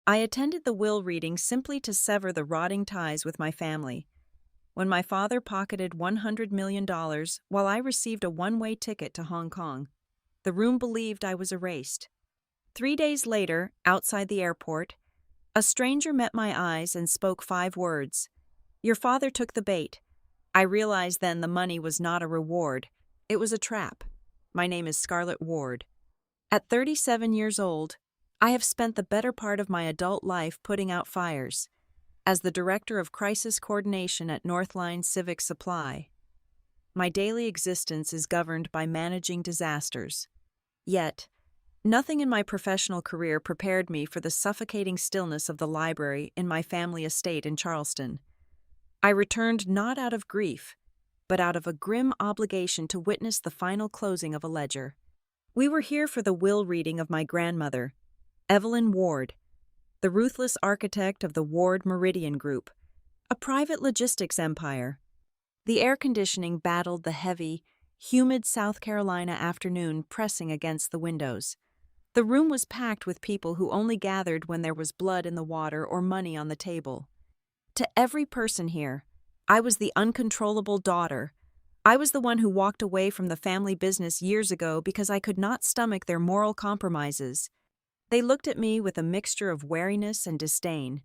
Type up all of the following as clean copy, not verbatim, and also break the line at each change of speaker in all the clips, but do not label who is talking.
I attended the will reading simply to sever the rotting ties with my family. When my father pocketed $100 million while I received a one-way ticket to Hong Kong, the room believed I was erased. 3 days later, outside the airport, a stranger met my eyes and spoke 5 words. "Your father took the bait." I realized then the money was not a reward. It was a trap. My name is Scarlett Ward. At 37 years old, I have spent the better part of my adult life putting out fires. As the Director of Crisis Coordination at Northline Civic Supply, my daily existence is governed by managing disasters. Yet, nothing in my professional career prepared me for the suffocating stillness of the library in my family estate in Charleston. I returned not out of grief, but out of a grim obligation to witness the final closing of a ledger. We were here for the will reading of my grandmother, Evelyn Ward, the ruthless architect of the Ward Meridian Group, a private logistics empire. The air conditioning battled the heavy, humid South Carolina afternoon pressing against the windows. The room was packed with people who only gathered when there was blood in the water or money on the table. To every person here, I was the uncontrollable daughter. I was the one who walked away from the family business years ago because I could not stomach their moral compromises. They looked at me with a mixture of wariness and disdain.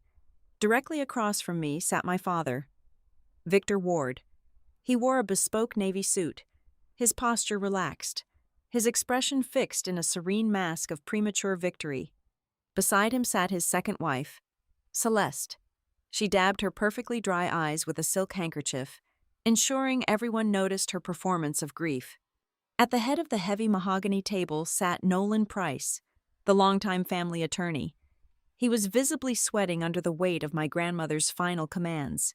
Directly across from me sat my father, Victor Ward. He wore a bespoke navy suit, his posture relaxed, his expression fixed in a serene mask of premature victory. Beside him sat his second wife, Celeste. She dabbed her perfectly dry eyes with a silk handkerchief, ensuring everyone noticed her performance of grief. At the head of the heavy mahogany table sat Nolan Price, the longtime family attorney. He was visibly sweating under the weight of my grandmother's final commands.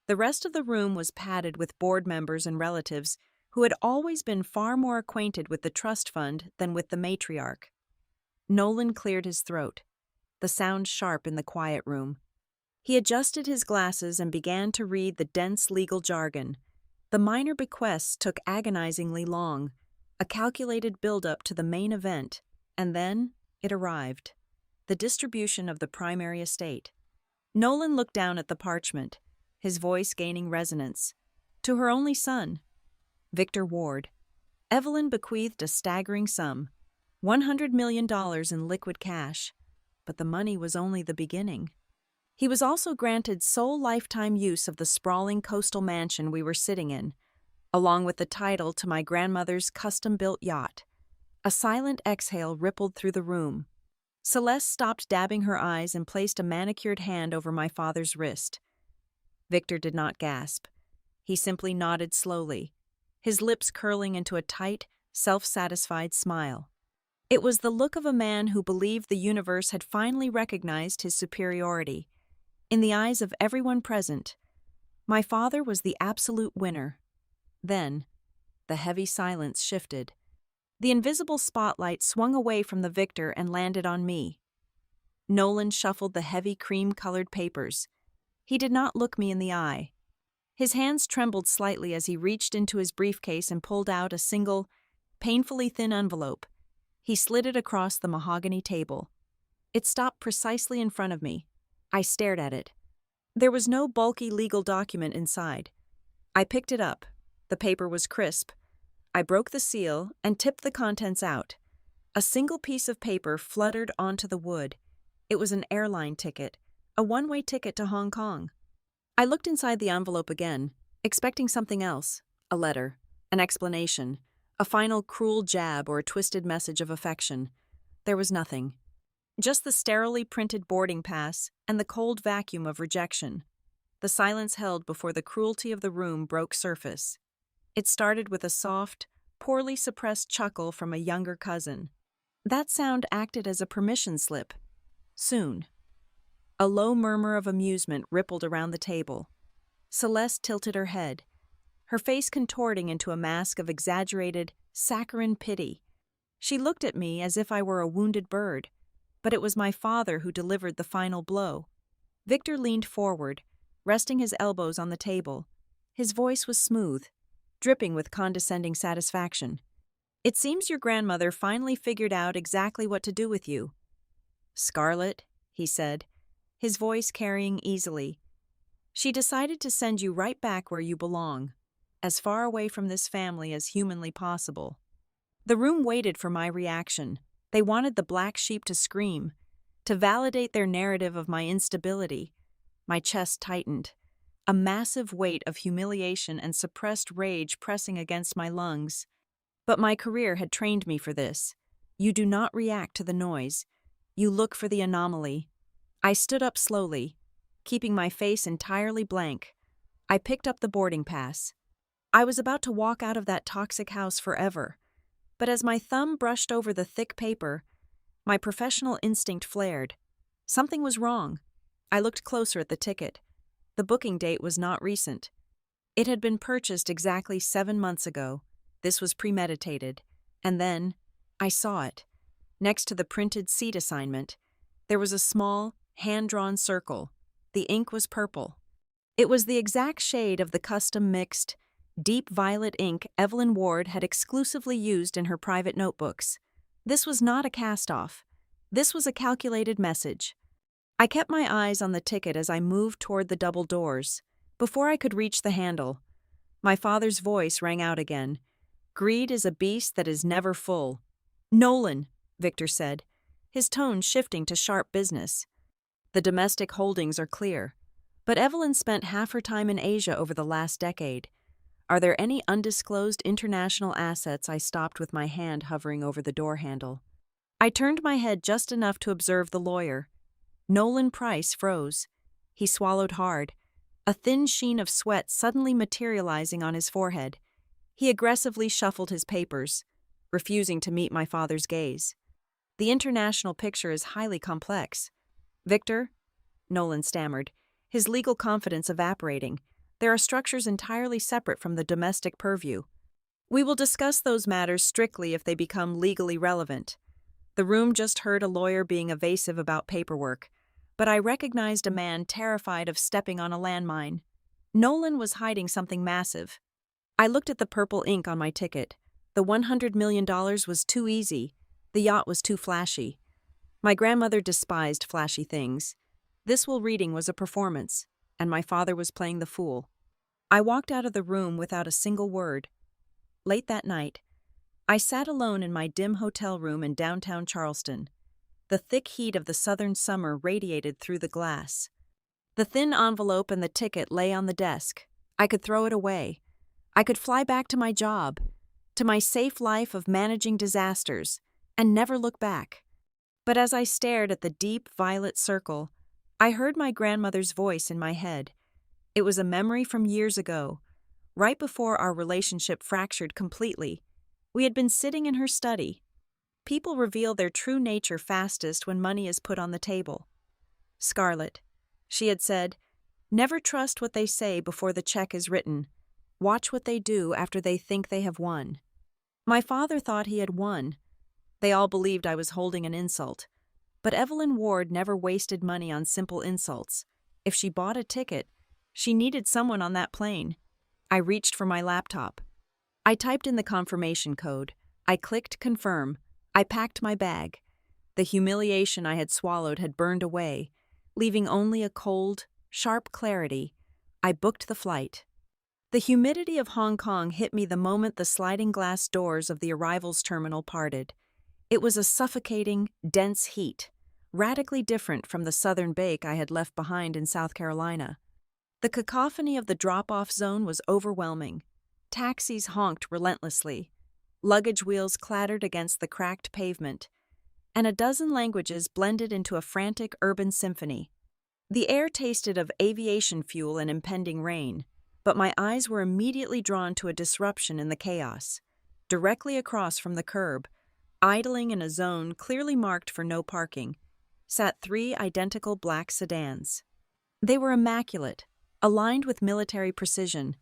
The rest of the room was padded with board members and relatives who had always been far more acquainted with the trust fund than with the matriarch. Nolan cleared his throat, the sound sharp in the quiet room. He adjusted his glasses and began to read the dense legal jargon. The minor bequests took agonizingly long, a calculated build-up to the main event, and then it arrived. The distribution of the primary estate. Nolan looked down at the parchment, his voice gaining resonance. To her only son, Victor Ward, Evelyn bequeathed a staggering sum, $100 million in liquid cash, but the money was only the beginning. He was also granted sole lifetime use of the sprawling coastal mansion we were sitting in, along with the title to my grandmother's custom-built yacht. A silent exhale rippled through the room. Celeste stopped dabbing her eyes and placed a manicured hand over my father's wrist. Victor did not gasp. He simply nodded slowly, his lips curling into a tight, self-satisfied smile. It was the look of a man who believed the universe had finally recognized his superiority. In the eyes of everyone present, my father was the absolute winner. Then, the heavy silence shifted. The invisible spotlight swung away from the victor and landed on me. Nolan shuffled the heavy cream-colored papers. He did not look me in the eye. His hands trembled slightly as he reached into his briefcase and pulled out a single, painfully thin envelope. He slid it across the mahogany table. It stopped precisely in front of me. I stared at it. There was no bulky legal document inside. I picked it up. The paper was crisp. I broke the seal and tipped the contents out. A single piece of paper fluttered onto the wood. It was an airline ticket, a one-way ticket to Hong Kong. I looked inside the envelope again, expecting something else, a letter, an explanation, a final cruel jab or a twisted message of affection. There was nothing. Just the sterilely printed boarding pass and the cold vacuum of rejection. The silence held before the cruelty of the room broke surface. It started with a soft, poorly suppressed chuckle from a younger cousin. That sound acted as a permission slip. Soon, a low murmur of amusement rippled around the table. Celeste tilted her head, her face contorting into a mask of exaggerated, saccharine pity. She looked at me as if I were a wounded bird, but it was my father who delivered the final blow. Victor leaned forward, resting his elbows on the table. His voice was smooth, dripping with condescending satisfaction. "It seems your grandmother finally figured out exactly what to do with you. Scarlett," he said, his voice carrying easily. "She decided to send you right back where you belong, as far away from this family as humanly possible." The room waited for my reaction. They wanted the black sheep to scream, to validate their narrative of my instability. My chest tightened, a massive weight of humiliation and suppressed rage pressing against my lungs. But my career had trained me for this. You do not react to the noise. You look for the anomaly. I stood up slowly, keeping my face entirely blank. I picked up the boarding pass. I was about to walk out of that toxic house forever. But as my thumb brushed over the thick paper, my professional instinct flared. Something was wrong. I looked closer at the ticket. The booking date was not recent. It had been purchased exactly 7 months ago. This was premeditated. And then, I saw it. Next to the printed seat assignment, there was a small, hand-drawn circle. The ink was purple. It was the exact shade of the custom-mixed, deep violet ink Evelyn Ward had exclusively used in her private notebooks. This was not a cast-off. This was a calculated message. I kept my eyes on the ticket as I moved toward the double doors. Before I could reach the handle, my father's voice rang out again. "Greed is a beast that is never full." "Nolan," Victor said, his tone shifting to sharp business. "The domestic holdings are clear, but Evelyn spent half her time in Asia over the last decade. Are there any undisclosed international assets?" I stopped with my hand hovering over the door handle. I turned my head just enough to observe the lawyer. Nolan Price froze. He swallowed hard, a thin sheen of sweat suddenly materializing on his forehead. He aggressively shuffled his papers, refusing to meet my father's gaze. "The international picture is highly complex." "Victor," Nolan stammered, his legal confidence evaporating, "there are structures entirely separate from the domestic purview. We will discuss those matters strictly if they become legally relevant." The room just heard a lawyer being evasive about paperwork, but I recognized a man terrified of stepping on a landmine. Nolan was hiding something massive. I looked at the purple ink on my ticket. The $100 million was too easy. The yacht was too flashy. My grandmother despised flashy things. This reading was a performance, and my father was playing the fool. I walked out of the room without a single word. Late that night, I sat alone in my dim hotel room in downtown Charleston. The thick heat of the southern summer radiated through the glass. The thin envelope and the ticket lay on the desk. I could throw it away. I could fly back to my job, to my safe life of managing disasters, and never look back. But as I stared at the deep violet circle, I heard my grandmother's voice in my head. It was a memory from years ago, right before our relationship fractured completely. We had been sitting in her study. People reveal their true nature fastest when money is put on the table. "Scarlett," she had said, "never trust what they say before the check is written. Watch what they do after they think they have won." My father thought he had won. They all believed I was holding an insult. But Evelyn Ward never wasted money on simple insults. If she bought a ticket, she needed someone on that plane. I reached for my laptop. I typed in the confirmation code. I clicked confirm. I packed my bag. The humiliation I had swallowed had burned away, leaving only a cold, sharp clarity. I booked the flight. The humidity of Hong Kong hit me the moment the sliding glass doors of the arrivals terminal parted. It was a suffocating, dense heat, radically different from the southern bake I had left behind in South Carolina. The cacophony of the drop-off zone was overwhelming. Taxis honked relentlessly. Luggage wheels clattered against the cracked pavement, and a dozen languages blended into a frantic urban symphony. The air tasted of aviation fuel and impending rain, but my eyes were immediately drawn to a disruption in the chaos. Directly across from the curb, idling in a zone clearly marked for no parking, sat 3 identical black sedans. They were immaculate, aligned with military precision,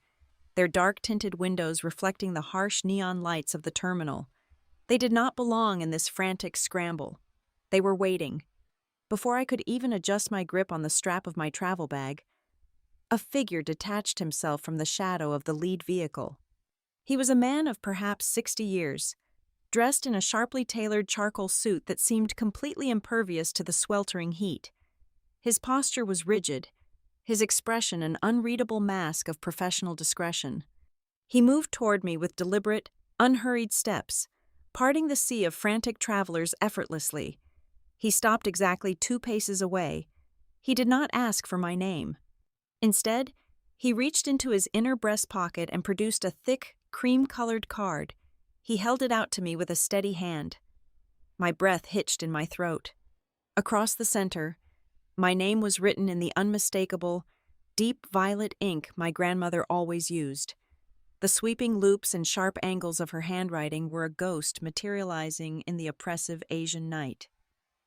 their dark-tinted windows reflecting the harsh neon lights of the terminal. They did not belong in this frantic scramble. They were waiting. Before I could even adjust my grip on the strap of my travel bag, a figure detached himself from the shadow of the lead vehicle. He was a man of perhaps 60 years, dressed in a sharply tailored charcoal suit that seemed completely impervious to the sweltering heat. His posture was rigid, his expression an unreadable mask of professional discretion. He moved toward me with deliberate, unhurried steps, parting the sea of frantic travelers effortlessly. He stopped exactly 2 paces away. He did not ask for my name. Instead, he reached into his inner breast pocket and produced a thick, cream-colored card. He held it out to me with a steady hand. My breath hitched in my throat. Across the center, my name was written in the unmistakable, deep violet ink my grandmother always used. The sweeping loops and sharp angles of her handwriting were a ghost materializing in the oppressive Asian night.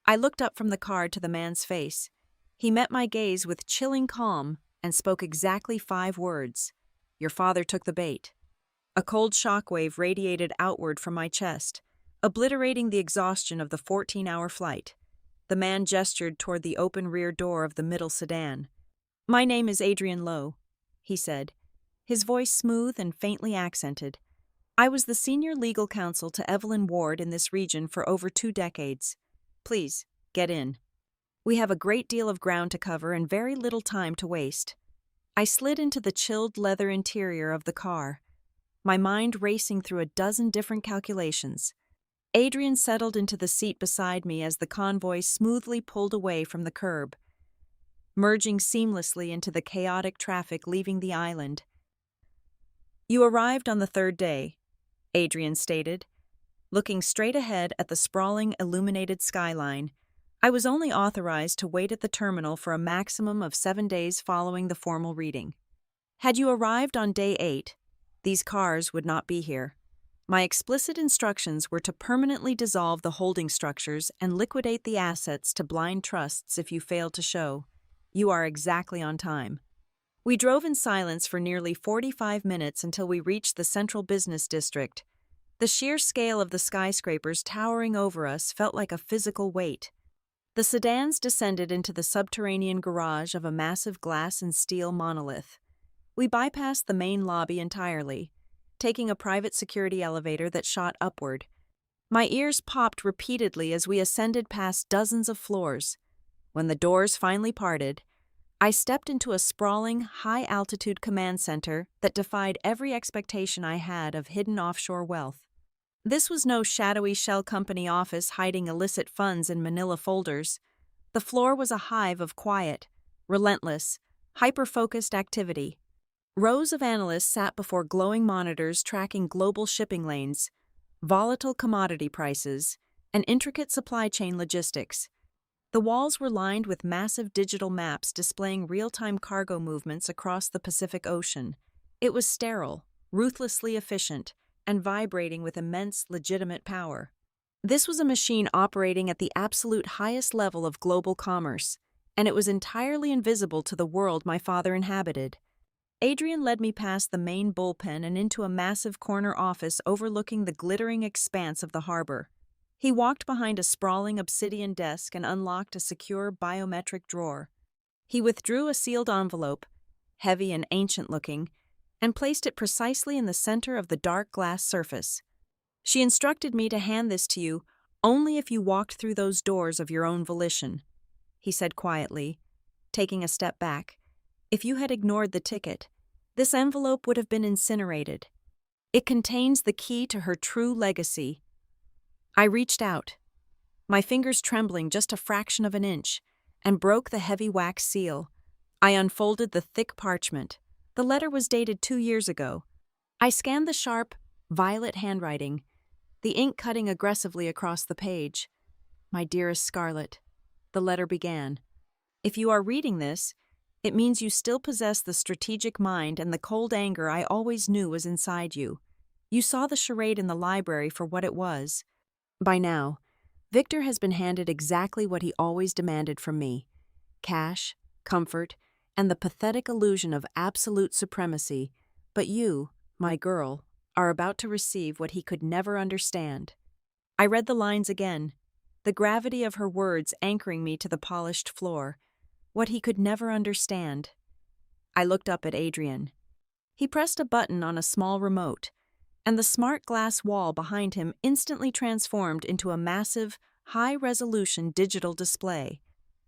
I looked up from the card to the man's face. He met my gaze with chilling calm and spoke exactly 5 words. "Your father took the bait." A cold shockwave radiated outward from my chest, obliterating the exhaustion of the 14-hour flight. The man gestured toward the open rear door of the middle sedan. "My name is Adrian Lowe," he said, his voice smooth and faintly accented. "I was the senior legal counsel to Evelyn Ward in this region for over 2 decades. Please, get in. We have a great deal of ground to cover and very little time to waste." I slid into the chilled leather interior of the car, my mind racing through a dozen different calculations. Adrian settled into the seat beside me as the convoy smoothly pulled away from the curb, merging seamlessly into the chaotic traffic leaving the island. "You arrived on the 3rd day," Adrian stated, looking straight ahead at the sprawling illuminated skyline. "I was only authorized to wait at the terminal for a maximum of 7 days following the formal reading. Had you arrived on day 8, these cars would not be here. My explicit instructions were to permanently dissolve the holding structures and liquidate the assets to blind trusts if you failed to show. You are exactly on time." We drove in silence for nearly 45 minutes until we reached the central business district. The sheer scale of the skyscrapers towering over us felt like a physical weight. The sedans descended into the subterranean garage of a massive glass and steel monolith. We bypassed the main lobby entirely, taking a private security elevator that shot upward. My ears popped repeatedly as we ascended past dozens of floors. When the doors finally parted, I stepped into a sprawling, high-altitude command center that defied every expectation I had of hidden offshore wealth. This was no shadowy shell company office hiding illicit funds in manila folders. The floor was a hive of quiet, relentless, hyper-focused activity. Rows of analysts sat before glowing monitors tracking global shipping lanes, volatile commodity prices, and intricate supply chain logistics. The walls were lined with massive digital maps displaying real-time cargo movements across the Pacific Ocean. It was sterile, ruthlessly efficient, and vibrating with immense legitimate power. This was a machine operating at the absolute highest level of global commerce, and it was entirely invisible to the world my father inhabited. Adrian led me past the main bullpen and into a massive corner office overlooking the glittering expanse of the harbor. He walked behind a sprawling obsidian desk and unlocked a secure biometric drawer. He withdrew a sealed envelope, heavy and ancient-looking, and placed it precisely in the center of the dark glass surface. "She instructed me to hand this to you only if you walked through those doors of your own volition," he said quietly, taking a step back. "If you had ignored the ticket, this envelope would have been incinerated. It contains the key to her true legacy." I reached out, my fingers trembling just a fraction of an inch, and broke the heavy wax seal. I unfolded the thick parchment. The letter was dated 2 years ago. I scanned the sharp, violet handwriting, the ink cutting aggressively across the page. "My dearest Scarlett," the letter began. "If you are reading this, it means you still possess the strategic mind and the cold anger I always knew was inside you. You saw the charade in the library for what it was. By now, Victor has been handed exactly what he always demanded from me: cash, comfort, and the pathetic illusion of absolute supremacy. But you, my girl, are about to receive what he could never understand." I read the lines again, the gravity of her words anchoring me to the polished floor. What he could never understand. I looked up at Adrian. He pressed a button on a small remote, and the smart glass wall behind him instantly transformed into a massive, high-resolution digital display.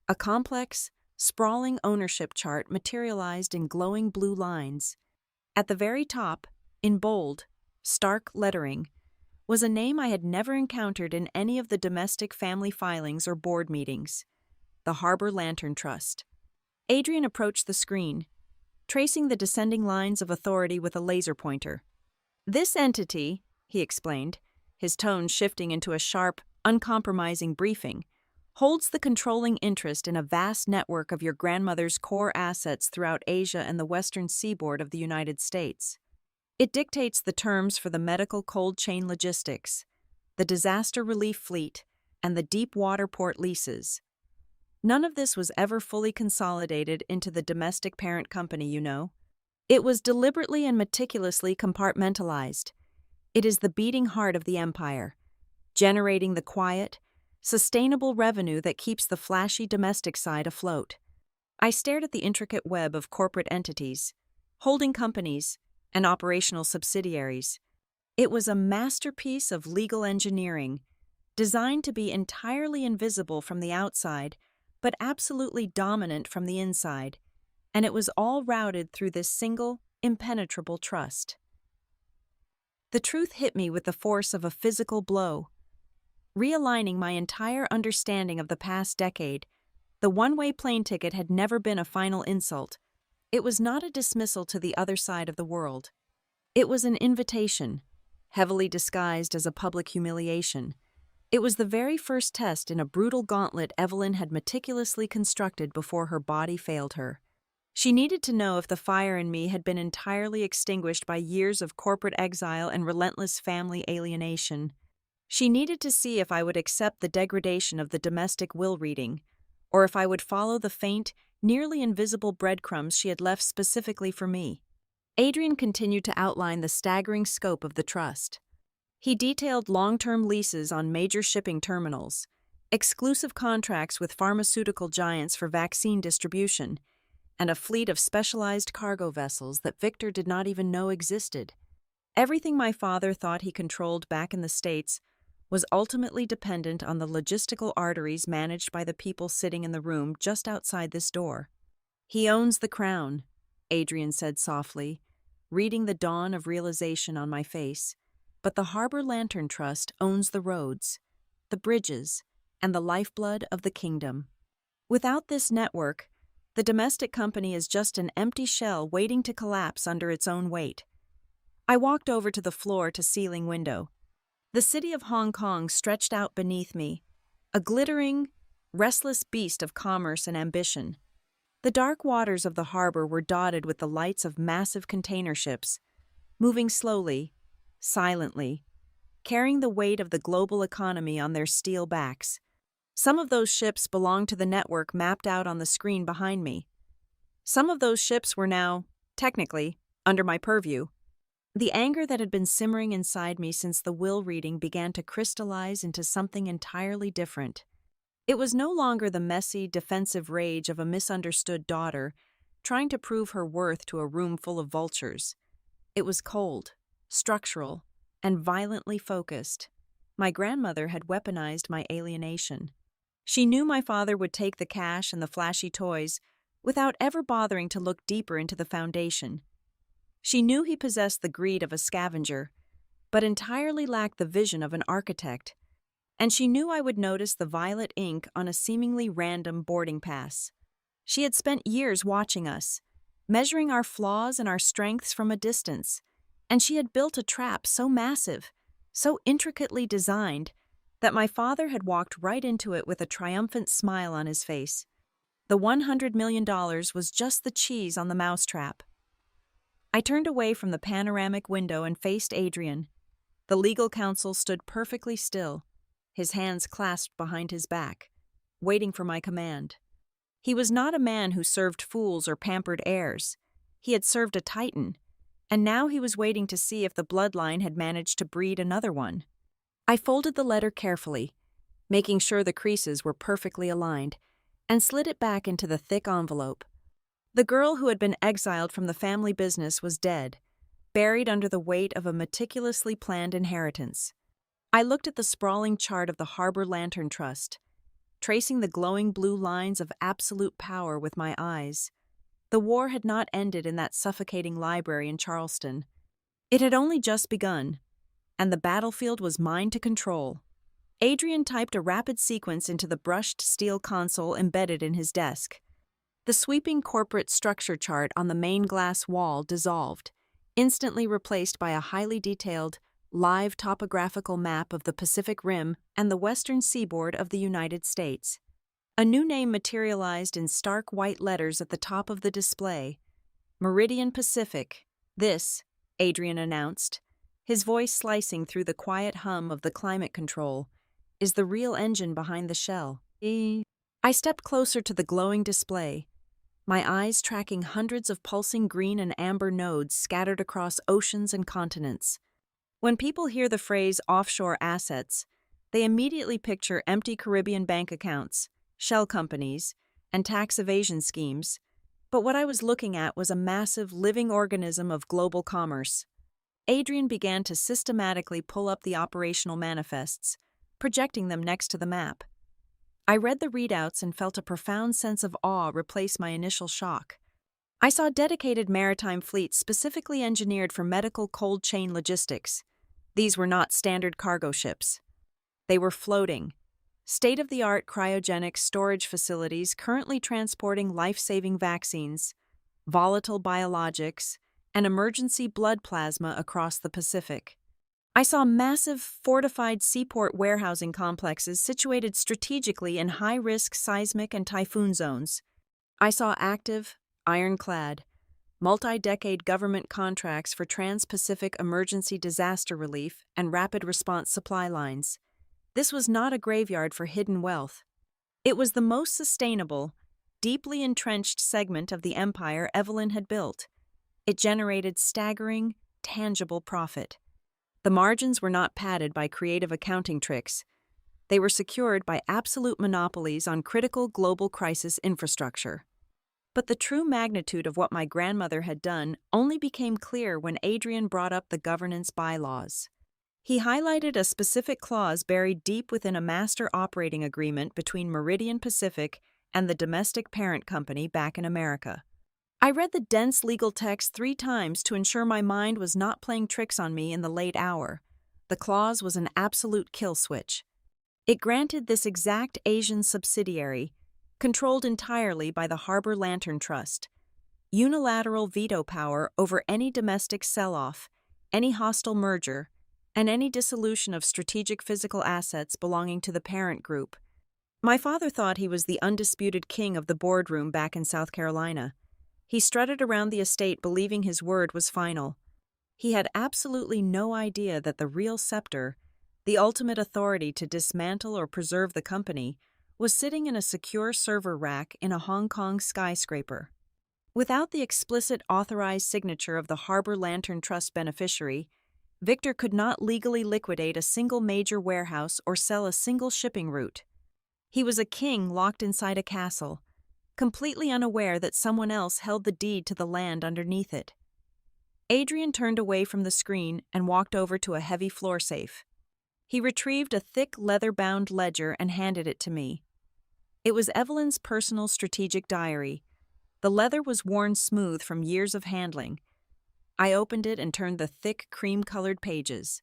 A complex, sprawling ownership chart materialized in glowing blue lines. At the very top, in bold, stark lettering, was a name I had never encountered in any of the domestic family filings or board meetings: the Harbor Lantern Trust. Adrian approached the screen, tracing the descending lines of authority with a laser pointer. "This entity," he explained, his tone shifting into a sharp, uncompromising briefing, "holds the controlling interest in a vast network of your grandmother's core assets throughout Asia and the western seaboard of the United States. It dictates the terms for the medical cold chain logistics, the disaster relief fleet, and the deep water port leases. None of this was ever fully consolidated into the domestic parent company, you know. It was deliberately and meticulously compartmentalized. It is the beating heart of the empire, generating the quiet, sustainable revenue that keeps the flashy domestic side afloat." I stared at the intricate web of corporate entities, holding companies, and operational subsidiaries. It was a masterpiece of legal engineering, designed to be entirely invisible from the outside, but absolutely dominant from the inside, and it was all routed through this single, impenetrable trust. The truth hit me with the force of a physical blow. Realigning my entire understanding of the past decade, the one-way plane ticket had never been a final insult. It was not a dismissal to the other side of the world. It was an invitation, heavily disguised as a public humiliation. It was the very first test in a brutal gauntlet Evelyn had meticulously constructed before her body failed her. She needed to know if the fire in me had been entirely extinguished by years of corporate exile and relentless family alienation. She needed to see if I would accept the degradation of the domestic will reading, or if I would follow the faint, nearly invisible breadcrumbs she had left specifically for me. Adrian continued to outline the staggering scope of the trust. He detailed long-term leases on major shipping terminals, exclusive contracts with pharmaceutical giants for vaccine distribution, and a fleet of specialized cargo vessels that Victor did not even know existed. Everything my father thought he controlled back in the States was ultimately dependent on the logistical arteries managed by the people sitting in the room just outside this door. "He owns the crown," Adrian said softly, reading the dawn of realization on my face. "But the Harbor Lantern Trust owns the roads, the bridges, and the lifeblood of the kingdom. Without this network, the domestic company is just an empty shell waiting to collapse under its own weight." I walked over to the floor-to-ceiling window. The city of Hong Kong stretched out beneath me, a glittering, restless beast of commerce and ambition. The dark waters of the harbor were dotted with the lights of massive container ships, moving slowly, silently, carrying the weight of the global economy on their steel backs. Some of those ships belonged to the network mapped out on the screen behind me. Some of those ships were now, technically, under my purview. The anger that had been simmering inside me since the will reading began to crystallize into something entirely different. It was no longer the messy, defensive rage of a misunderstood daughter trying to prove her worth to a room full of vultures. It was cold, structural, and violently focused. My grandmother had weaponized my alienation. She knew my father would take the cash and the flashy toys without ever bothering to look deeper into the foundation. She knew he possessed the greed of a scavenger, but entirely lacked the vision of an architect. And she knew I would notice the violet ink on a seemingly random boarding pass. She had spent years watching us, measuring our flaws and our strengths from a distance, and she had built a trap so massive, so intricately designed, that my father had walked right into it with a triumphant smile on his face. The $100 million was just the cheese on the mousetrap. I turned away from the panoramic window and faced Adrian. The legal counsel stood perfectly still, his hands clasped behind his back, waiting for my command. He was not a man who served fools or pampered heirs. He had served a titan, and now he was waiting to see if the bloodline had managed to breed another one. I folded the letter carefully, making sure the creases were perfectly aligned, and slid it back into the thick envelope. The girl who had been exiled from the family business was dead, buried under the weight of a meticulously planned inheritance. I looked at the sprawling chart of the Harbor Lantern Trust. tracing the glowing blue lines of absolute power with my eyes. The war had not ended in that suffocating library in Charleston. It had only just begun, and the battlefield was mine to control. Adrian typed a rapid sequence into the brushed steel console embedded in his desk. The sweeping corporate structure chart on the main glass wall dissolved, instantly replaced by a highly detailed, live topographical map of the Pacific Rim and the western seaboard of the United States. A new name materialized in stark white letters at the top of the display. Meridian Pacific. This, Adrian announced, his voice slicing through the quiet hum of the climate control, is the real engine behind the shell. I stepped closer to the glowing display, my eyes tracking hundreds of pulsing green and amber nodes scattered across oceans and continents. When people hear the phrase offshore assets, they immediately picture empty Caribbean bank accounts, shell companies, and tax evasion schemes. But what I was looking at was a massive living organism of global commerce. Adrian began to systematically pull up the operational manifests, projecting them next to the map. I read the readouts and felt a profound sense of awe replace my initial shock. I saw dedicated maritime fleets specifically engineered for medical cold chain logistics. These were not standard cargo ships. They were floating, state-of-the-art cryogenic storage facilities currently transporting life-saving vaccines, volatile biologics, and emergency blood plasma across the Pacific. I saw massive, fortified seaport warehousing complexes situated strategically in high-risk seismic and typhoon zones. I saw active, ironclad, multi-decade government contracts for trans-Pacific emergency disaster relief and rapid response supply lines. This was not a graveyard for hidden wealth. It was the most sustainable, deeply entrenched segment of the empire Evelyn had built. It generated staggering, tangible profit. The margins were not padded by creative accounting tricks. They were secured by absolute monopolies on critical global crisis infrastructure. But the true magnitude of what my grandmother had done only became clear when Adrian brought up the governance bylaws. He highlighted a specific clause buried deep within a master operating agreement between Meridian Pacific and the domestic parent company back in America. I read the dense legal text 3 times to ensure my mind was not playing tricks on me in the late hour. The clause was an absolute kill switch. It granted this exact Asian subsidiary, controlled entirely by the Harbor Lantern Trust, unilateral veto power over any domestic sell-off, any hostile merger, and any dissolution of strategic physical assets belonging to the parent group. My father thought he was the undisputed king of the boardroom back in South Carolina. He strutted around the estate believing his word was final. He had absolutely no idea that the real scepter, the ultimate authority to dismantle or preserve the company, was sitting in a secure server rack in a Hong Kong skyscraper. Without the explicit authorized signature of the Harbor Lantern Trust beneficiary, Victor could not legally liquidate a single major warehouse or sell a single shipping route. He was a king locked inside a castle, completely unaware that someone else held the deed to the land underneath it. Adrian turned away from the screen and walked over to a heavy floor safe. He retrieved a thick leather-bound ledger and handed it to me. It was Evelyn's personal strategic diary. The leather was worn smooth from years of handling. I opened it and turned the thick, cream-colored pages.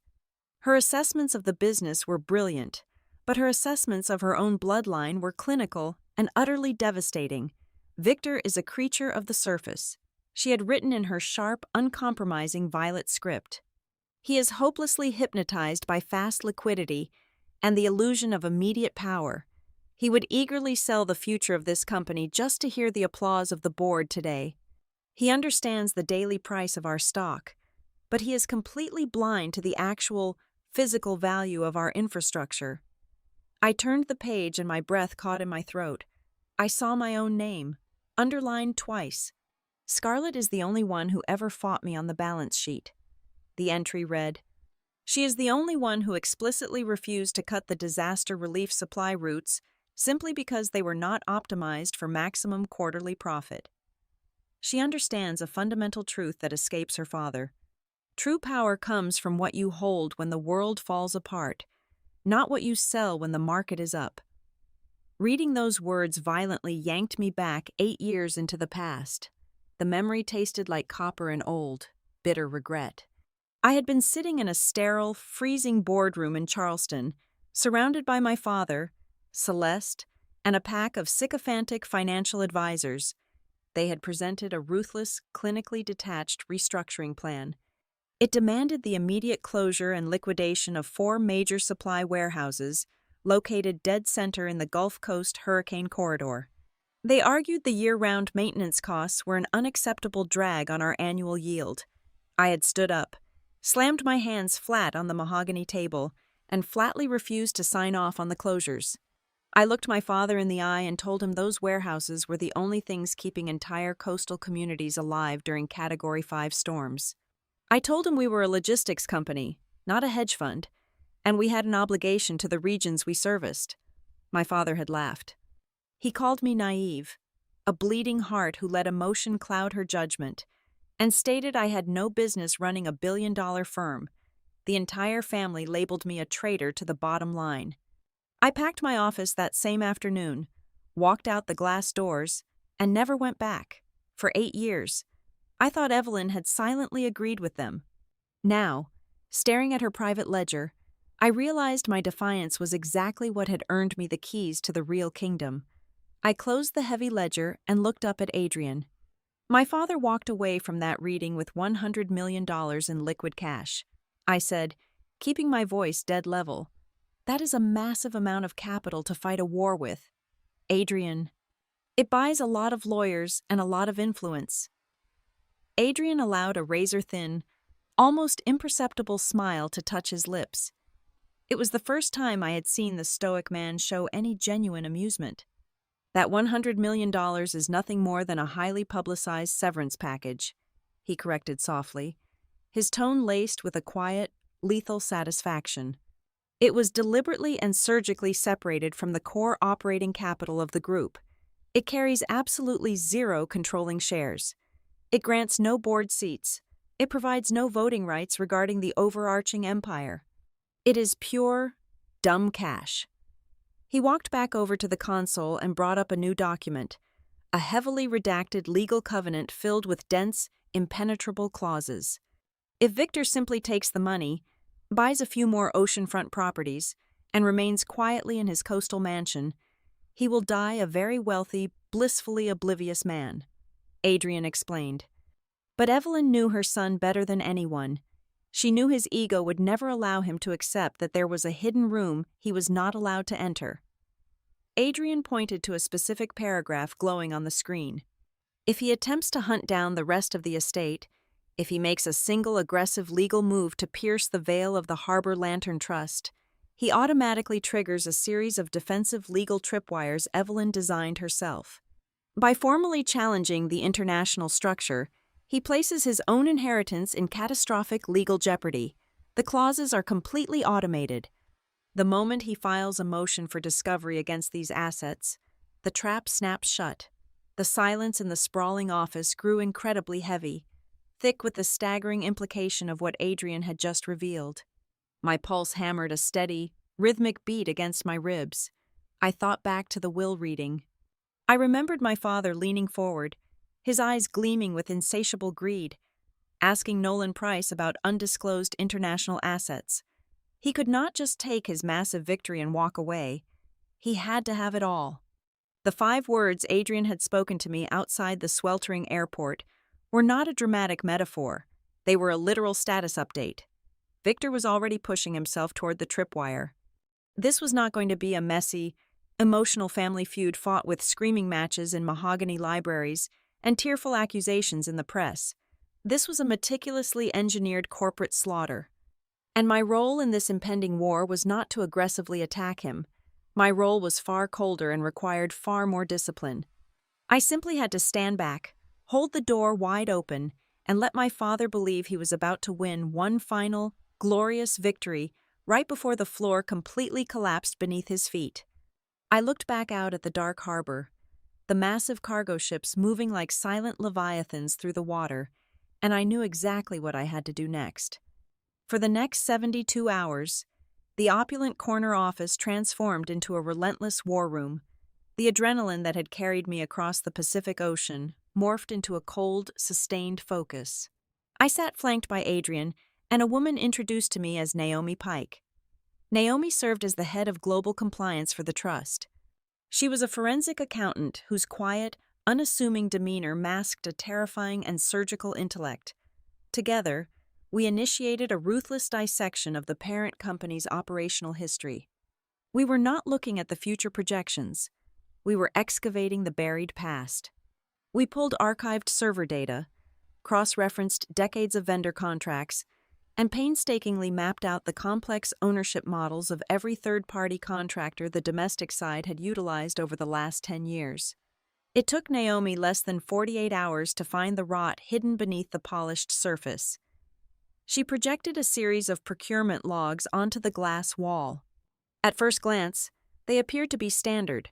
Her assessments of the business were brilliant, but her assessments of her own bloodline were clinical and utterly devastating. Victor is a creature of the surface, she had written in her sharp, uncompromising violet script. He is hopelessly hypnotized by fast liquidity and the illusion of immediate power. He would eagerly sell the future of this company just to hear the applause of the board today. He understands the daily price of our stock, but he is completely blind to the actual, physical value of our infrastructure. I turned the page and my breath caught in my throat. I saw my own name, underlined twice. Scarlett is the only one who ever fought me on the balance sheet. The entry read, "She is the only one who explicitly refused to cut the disaster relief supply routes simply because they were not optimized for maximum quarterly profit." She understands a fundamental truth that escapes her father. True power comes from what you hold when the world falls apart, not what you sell when the market is up. Reading those words violently yanked me back 8 years into the past. The memory tasted like copper and old, bitter regret. I had been sitting in a sterile, freezing boardroom in Charleston, surrounded by my father, Celeste, and a pack of sycophantic financial advisors. They had presented a ruthless, clinically detached restructuring plan. It demanded the immediate closure and liquidation of 4 major supply warehouses located dead center in the Gulf Coast hurricane corridor. They argued the year-round maintenance costs were an unacceptable drag on our annual yield. I had stood up, slammed my hands flat on the mahogany table, and flatly refused to sign off on the closures. I looked my father in the eye and told him those warehouses were the only things keeping entire coastal communities alive during Category 5 storms. I told him we were a logistics company, not a hedge fund, and we had an obligation to the regions we serviced. My father had laughed. He called me naive, a bleeding heart who let emotion cloud her judgment, and stated I had no business running a billion-dollar firm. The entire family labeled me a traitor to the bottom line. I packed my office that same afternoon, walked out the glass doors, and never went back. For 8 years. I thought Evelyn had silently agreed with them. Now, staring at her private ledger, I realized my defiance was exactly what had earned me the keys to the real kingdom. I closed the heavy ledger and looked up at Adrian. My father walked away from that reading with $100 million in liquid cash. I said, keeping my voice dead level, "That is a massive amount of capital to fight a war with. Adrian, it buys a lot of lawyers and a lot of influence." Adrian allowed a razor-thin, almost imperceptible smile to touch his lips. It was the first time I had seen the stoic man show any genuine amusement. "That $100 million is nothing more than a highly publicized severance package," he corrected softly, his tone laced with a quiet, lethal satisfaction. It was deliberately and surgically separated from the core operating capital of the group. It carries absolutely zero controlling shares. It grants no board seats. It provides no voting rights regarding the overarching empire. It is pure, dumb cash. He walked back over to the console and brought up a new document, a heavily redacted legal covenant filled with dense, impenetrable clauses. If Victor simply takes the money, buys a few more oceanfront properties, and remains quietly in his coastal mansion, he will die a very wealthy, blissfully oblivious man, Adrian explained. But Evelyn knew her son better than anyone. She knew his ego would never allow him to accept that there was a hidden room he was not allowed to enter. Adrian pointed to a specific paragraph glowing on the screen. If he attempts to hunt down the rest of the estate, if he makes a single aggressive legal move to pierce the veil of the Harbor Lantern Trust, he automatically triggers a series of defensive legal tripwires Evelyn designed herself. By formally challenging the international structure, he places his own inheritance in catastrophic legal jeopardy. The clauses are completely automated. The moment he files a motion for discovery against these assets, the trap snaps shut. The silence in the sprawling office grew incredibly heavy, thick with the staggering implication of what Adrian had just revealed. My pulse hammered a steady, rhythmic beat against my ribs. I thought back to the will reading. I remembered my father leaning forward, his eyes gleaming with insatiable greed, asking Nolan Price about undisclosed international assets. He could not just take his massive victory and walk away. He had to have it all. The 5 words Adrian had spoken to me outside the sweltering airport were not a dramatic metaphor. They were a literal status update. Victor was already pushing himself toward the tripwire. This was not going to be a messy, emotional family feud fought with screaming matches in mahogany libraries and tearful accusations in the press. This was a meticulously engineered corporate slaughter. And my role in this impending war was not to aggressively attack him. My role was far colder and required far more discipline. I simply had to stand back, hold the door wide open, and let my father believe he was about to win one final, glorious victory right before the floor completely collapsed beneath his feet. I looked back out at the dark harbor, the massive cargo ships moving like silent leviathans through the water, and I knew exactly what I had to do next. For the next 72 hours, the opulent corner office transformed into a relentless war room. The adrenaline that had carried me across the Pacific Ocean morphed into a cold, sustained focus. I sat flanked by Adrian, and a woman introduced to me as Naomi Pike. Naomi served as the head of global compliance for the trust. She was a forensic accountant whose quiet, unassuming demeanor masked a terrifying and surgical intellect. Together, we initiated a ruthless dissection of the parent company's operational history. We were not looking at the future projections. We were excavating the buried past. We pulled archived server data, cross-referenced decades of vendor contracts, and painstakingly mapped out the complex ownership models of every third-party contractor the domestic side had utilized over the last 10 years. It took Naomi less than 48 hours to find the rot hidden beneath the polished surface. She projected a series of procurement logs onto the glass wall. At first glance, they appeared to be standard,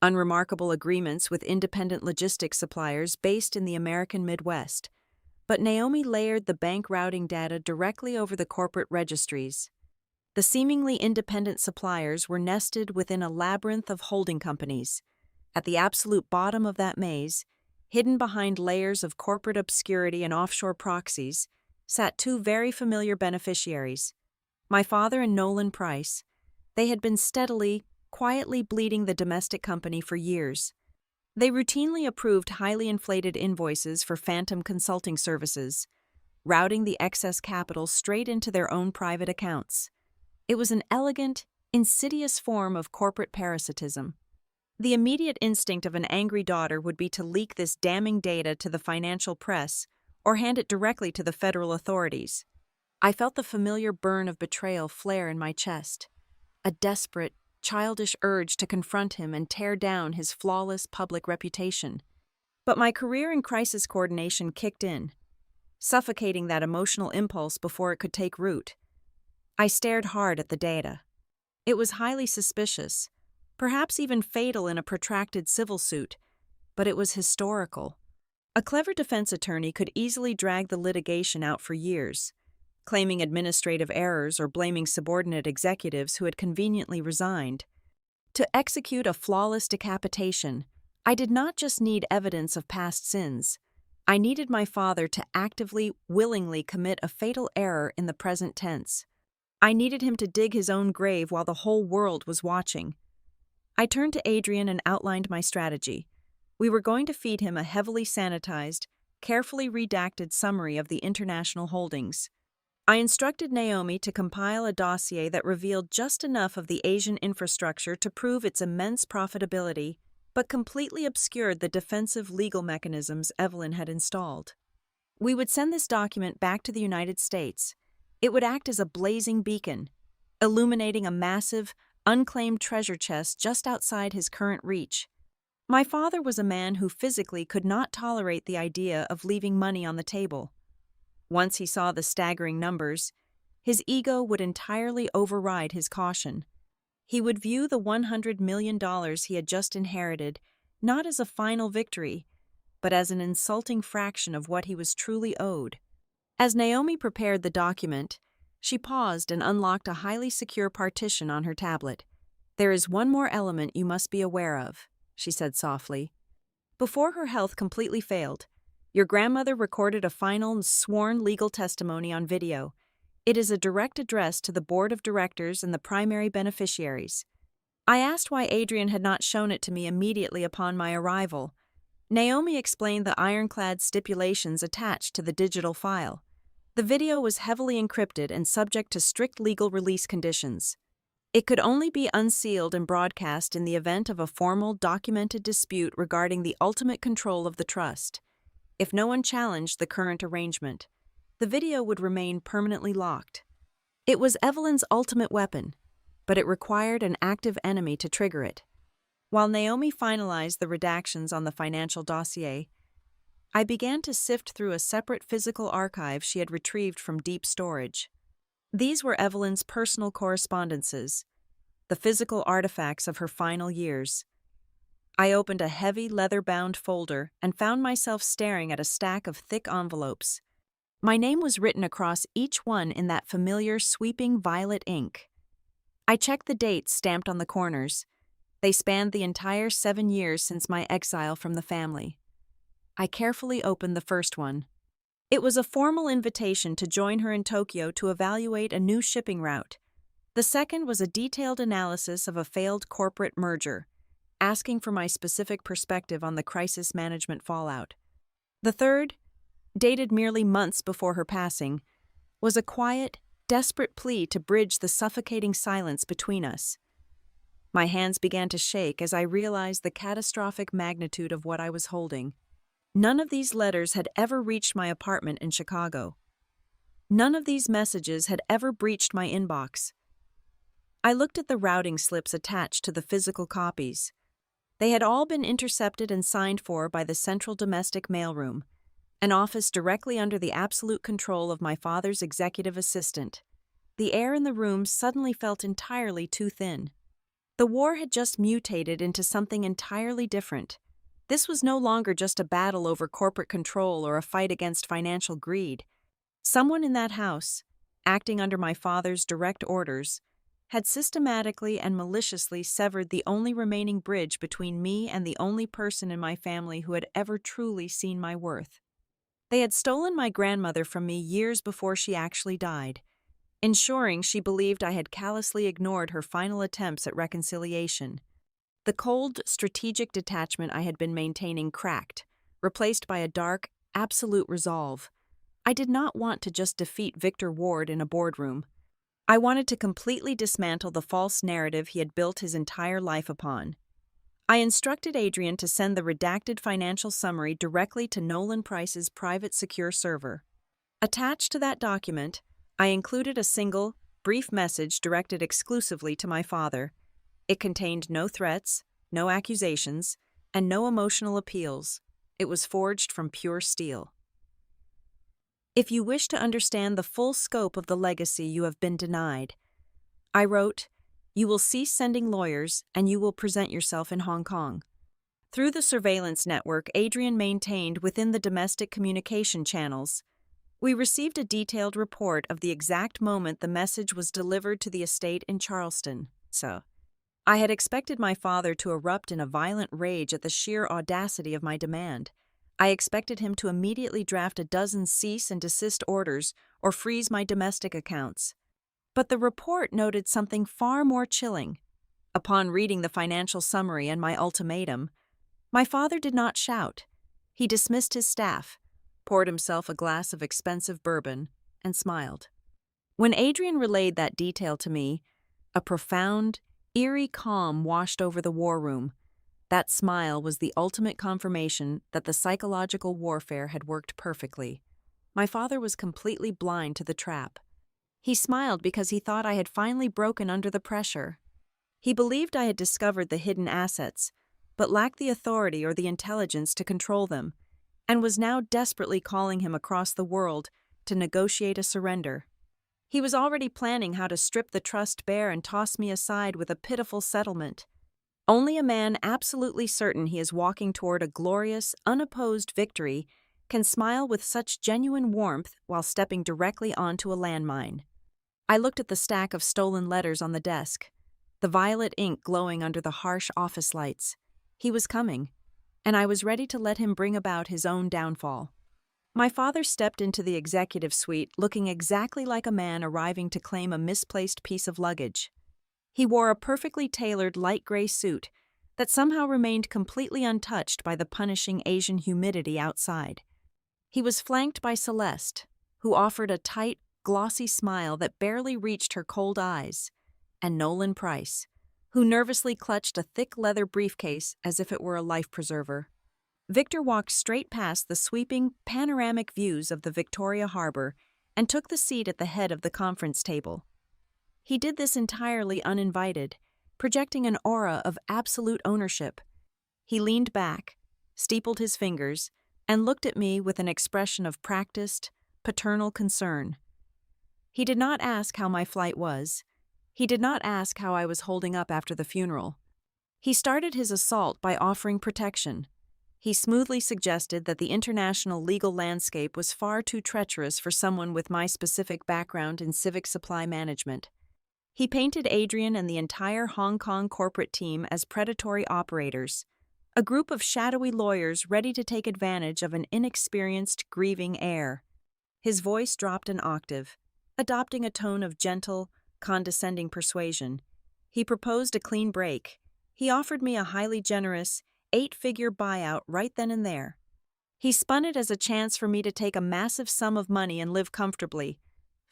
unremarkable agreements with independent logistics suppliers based in the American Midwest. But Naomi layered the bank routing data directly over the corporate registries. The seemingly independent suppliers were nested within a labyrinth of holding companies. At the absolute bottom of that maze, hidden behind layers of corporate obscurity and offshore proxies, sat two very familiar beneficiaries, my father and Nolan Price. They had been steadily, quietly bleeding the domestic company for years. They routinely approved highly inflated invoices for phantom consulting services, routing the excess capital straight into their own private accounts. It was an elegant, insidious form of corporate parasitism. The immediate instinct of an angry daughter would be to leak this damning data to the financial press or hand it directly to the federal authorities. I felt the familiar burn of betrayal flare in my chest, a desperate, childish urge to confront him and tear down his flawless public reputation. But my career in crisis coordination kicked in, suffocating that emotional impulse before it could take root. I stared hard at the data. It was highly suspicious, perhaps even fatal in a protracted civil suit, but it was historical. A clever defense attorney could easily drag the litigation out for years, claiming administrative errors or blaming subordinate executives who had conveniently resigned. To execute a flawless decapitation, I did not just need evidence of past sins. I needed my father to actively, willingly commit a fatal error in the present tense. I needed him to dig his own grave while the whole world was watching. I turned to Adrian and outlined my strategy. We were going to feed him a heavily sanitized, carefully redacted summary of the international holdings. I instructed Naomi to compile a dossier that revealed just enough of the Asian infrastructure to prove its immense profitability, but completely obscured the defensive legal mechanisms Evelyn had installed. We would send this document back to the United States. It would act as a blazing beacon, illuminating a massive, unclaimed treasure chest just outside his current reach. My father was a man who physically could not tolerate the idea of leaving money on the table. Once he saw the staggering numbers, his ego would entirely override his caution. He would view the $100 million he had just inherited not as a final victory, but as an insulting fraction of what he was truly owed. As Naomi prepared the document, she paused and unlocked a highly secure partition on her tablet. "There is one more element you must be aware of," she said softly. "Before her health completely failed, your grandmother recorded a final sworn legal testimony on video. It is a direct address to the board of directors and the primary beneficiaries." I asked why Adrian had not shown it to me immediately upon my arrival. Naomi explained the ironclad stipulations attached to the digital file. The video was heavily encrypted and subject to strict legal release conditions. It could only be unsealed and broadcast in the event of a formal, documented dispute regarding the ultimate control of the trust. If no one challenged the current arrangement, the video would remain permanently locked. It was Evelyn's ultimate weapon, but it required an active enemy to trigger it. While Naomi finalized the redactions on the financial dossier, I began to sift through a separate physical archive she had retrieved from deep storage. These were Evelyn's personal correspondences, the physical artifacts of her final years. I opened a heavy, leather-bound folder and found myself staring at a stack of thick envelopes. My name was written across each one in that familiar, sweeping violet ink. I checked the dates stamped on the corners. They spanned the entire 7 years since my exile from the family. I carefully opened the first one. It was a formal invitation to join her in Tokyo to evaluate a new shipping route. The second was a detailed analysis of a failed corporate merger, asking for my specific perspective on the crisis management fallout. The third, dated merely months before her passing, was a quiet, desperate plea to bridge the suffocating silence between us. My hands began to shake as I realized the catastrophic magnitude of what I was holding. None of these letters had ever reached my apartment in Chicago. None of these messages had ever breached my inbox. I looked at the routing slips attached to the physical copies. They had all been intercepted and signed for by the Central Domestic Mailroom, an office directly under the absolute control of my father's executive assistant. The air in the room suddenly felt entirely too thin. The war had just mutated into something entirely different. This was no longer just a battle over corporate control or a fight against financial greed. Someone in that house, acting under my father's direct orders, had systematically and maliciously severed the only remaining bridge between me and the only person in my family who had ever truly seen my worth. They had stolen my grandmother from me years before she actually died, ensuring she believed I had callously ignored her final attempts at reconciliation. The cold, strategic detachment I had been maintaining cracked, replaced by a dark, absolute resolve. I did not want to just defeat Victor Ward in a boardroom. I wanted to completely dismantle the false narrative he had built his entire life upon. I instructed Adrian to send the redacted financial summary directly to Nolan Price's private secure server. Attached to that document, I included a single, brief message directed exclusively to my father. It contained no threats, no accusations, and no emotional appeals. It was forged from pure steel. If you wish to understand the full scope of the legacy you have been denied, I wrote, you will cease sending lawyers and you will present yourself in Hong Kong. Through the surveillance network Adrian maintained within the domestic communication channels, we received a detailed report of the exact moment the message was delivered to the estate in Charleston. I had expected my father to erupt in a violent rage at the sheer audacity of my demand. I expected him to immediately draft a dozen cease and desist orders or freeze my domestic accounts. But the report noted something far more chilling. Upon reading the financial summary and my ultimatum, my father did not shout. He dismissed his staff, poured himself a glass of expensive bourbon, and smiled. When Adrian relayed that detail to me, a profound, eerie calm washed over the war room. That smile was the ultimate confirmation that the psychological warfare had worked perfectly. My father was completely blind to the trap. He smiled because he thought I had finally broken under the pressure. He believed I had discovered the hidden assets, but lacked the authority or the intelligence to control them, and was now desperately calling him across the world to negotiate a surrender. He was already planning how to strip the trust bare and toss me aside with a pitiful settlement. Only a man absolutely certain he is walking toward a glorious, unopposed victory can smile with such genuine warmth while stepping directly onto a landmine. I looked at the stack of stolen letters on the desk, the violet ink glowing under the harsh office lights. He was coming, and I was ready to let him bring about his own downfall. My father stepped into the executive suite looking exactly like a man arriving to claim a misplaced piece of luggage. He wore a perfectly tailored light gray suit that somehow remained completely untouched by the punishing Asian humidity outside. He was flanked by Celeste, who offered a tight, glossy smile that barely reached her cold eyes, and Nolan Price, who nervously clutched a thick leather briefcase as if it were a life preserver. Victor walked straight past the sweeping, panoramic views of the Victoria Harbor and took the seat at the head of the conference table. He did this entirely uninvited, projecting an aura of absolute ownership. He leaned back, steepled his fingers, and looked at me with an expression of practiced, paternal concern. He did not ask how my flight was. He did not ask how I was holding up after the funeral. He started his assault by offering protection. He smoothly suggested that the international legal landscape was far too treacherous for someone with my specific background in civic supply management. He painted Adrian and the entire Hong Kong corporate team as predatory operators, a group of shadowy lawyers ready to take advantage of an inexperienced, grieving heir. His voice dropped an octave, adopting a tone of gentle, condescending persuasion. He proposed a clean break. He offered me a highly generous, 8-figure buyout right then and there. He spun it as a chance for me to take a massive sum of money and live comfortably,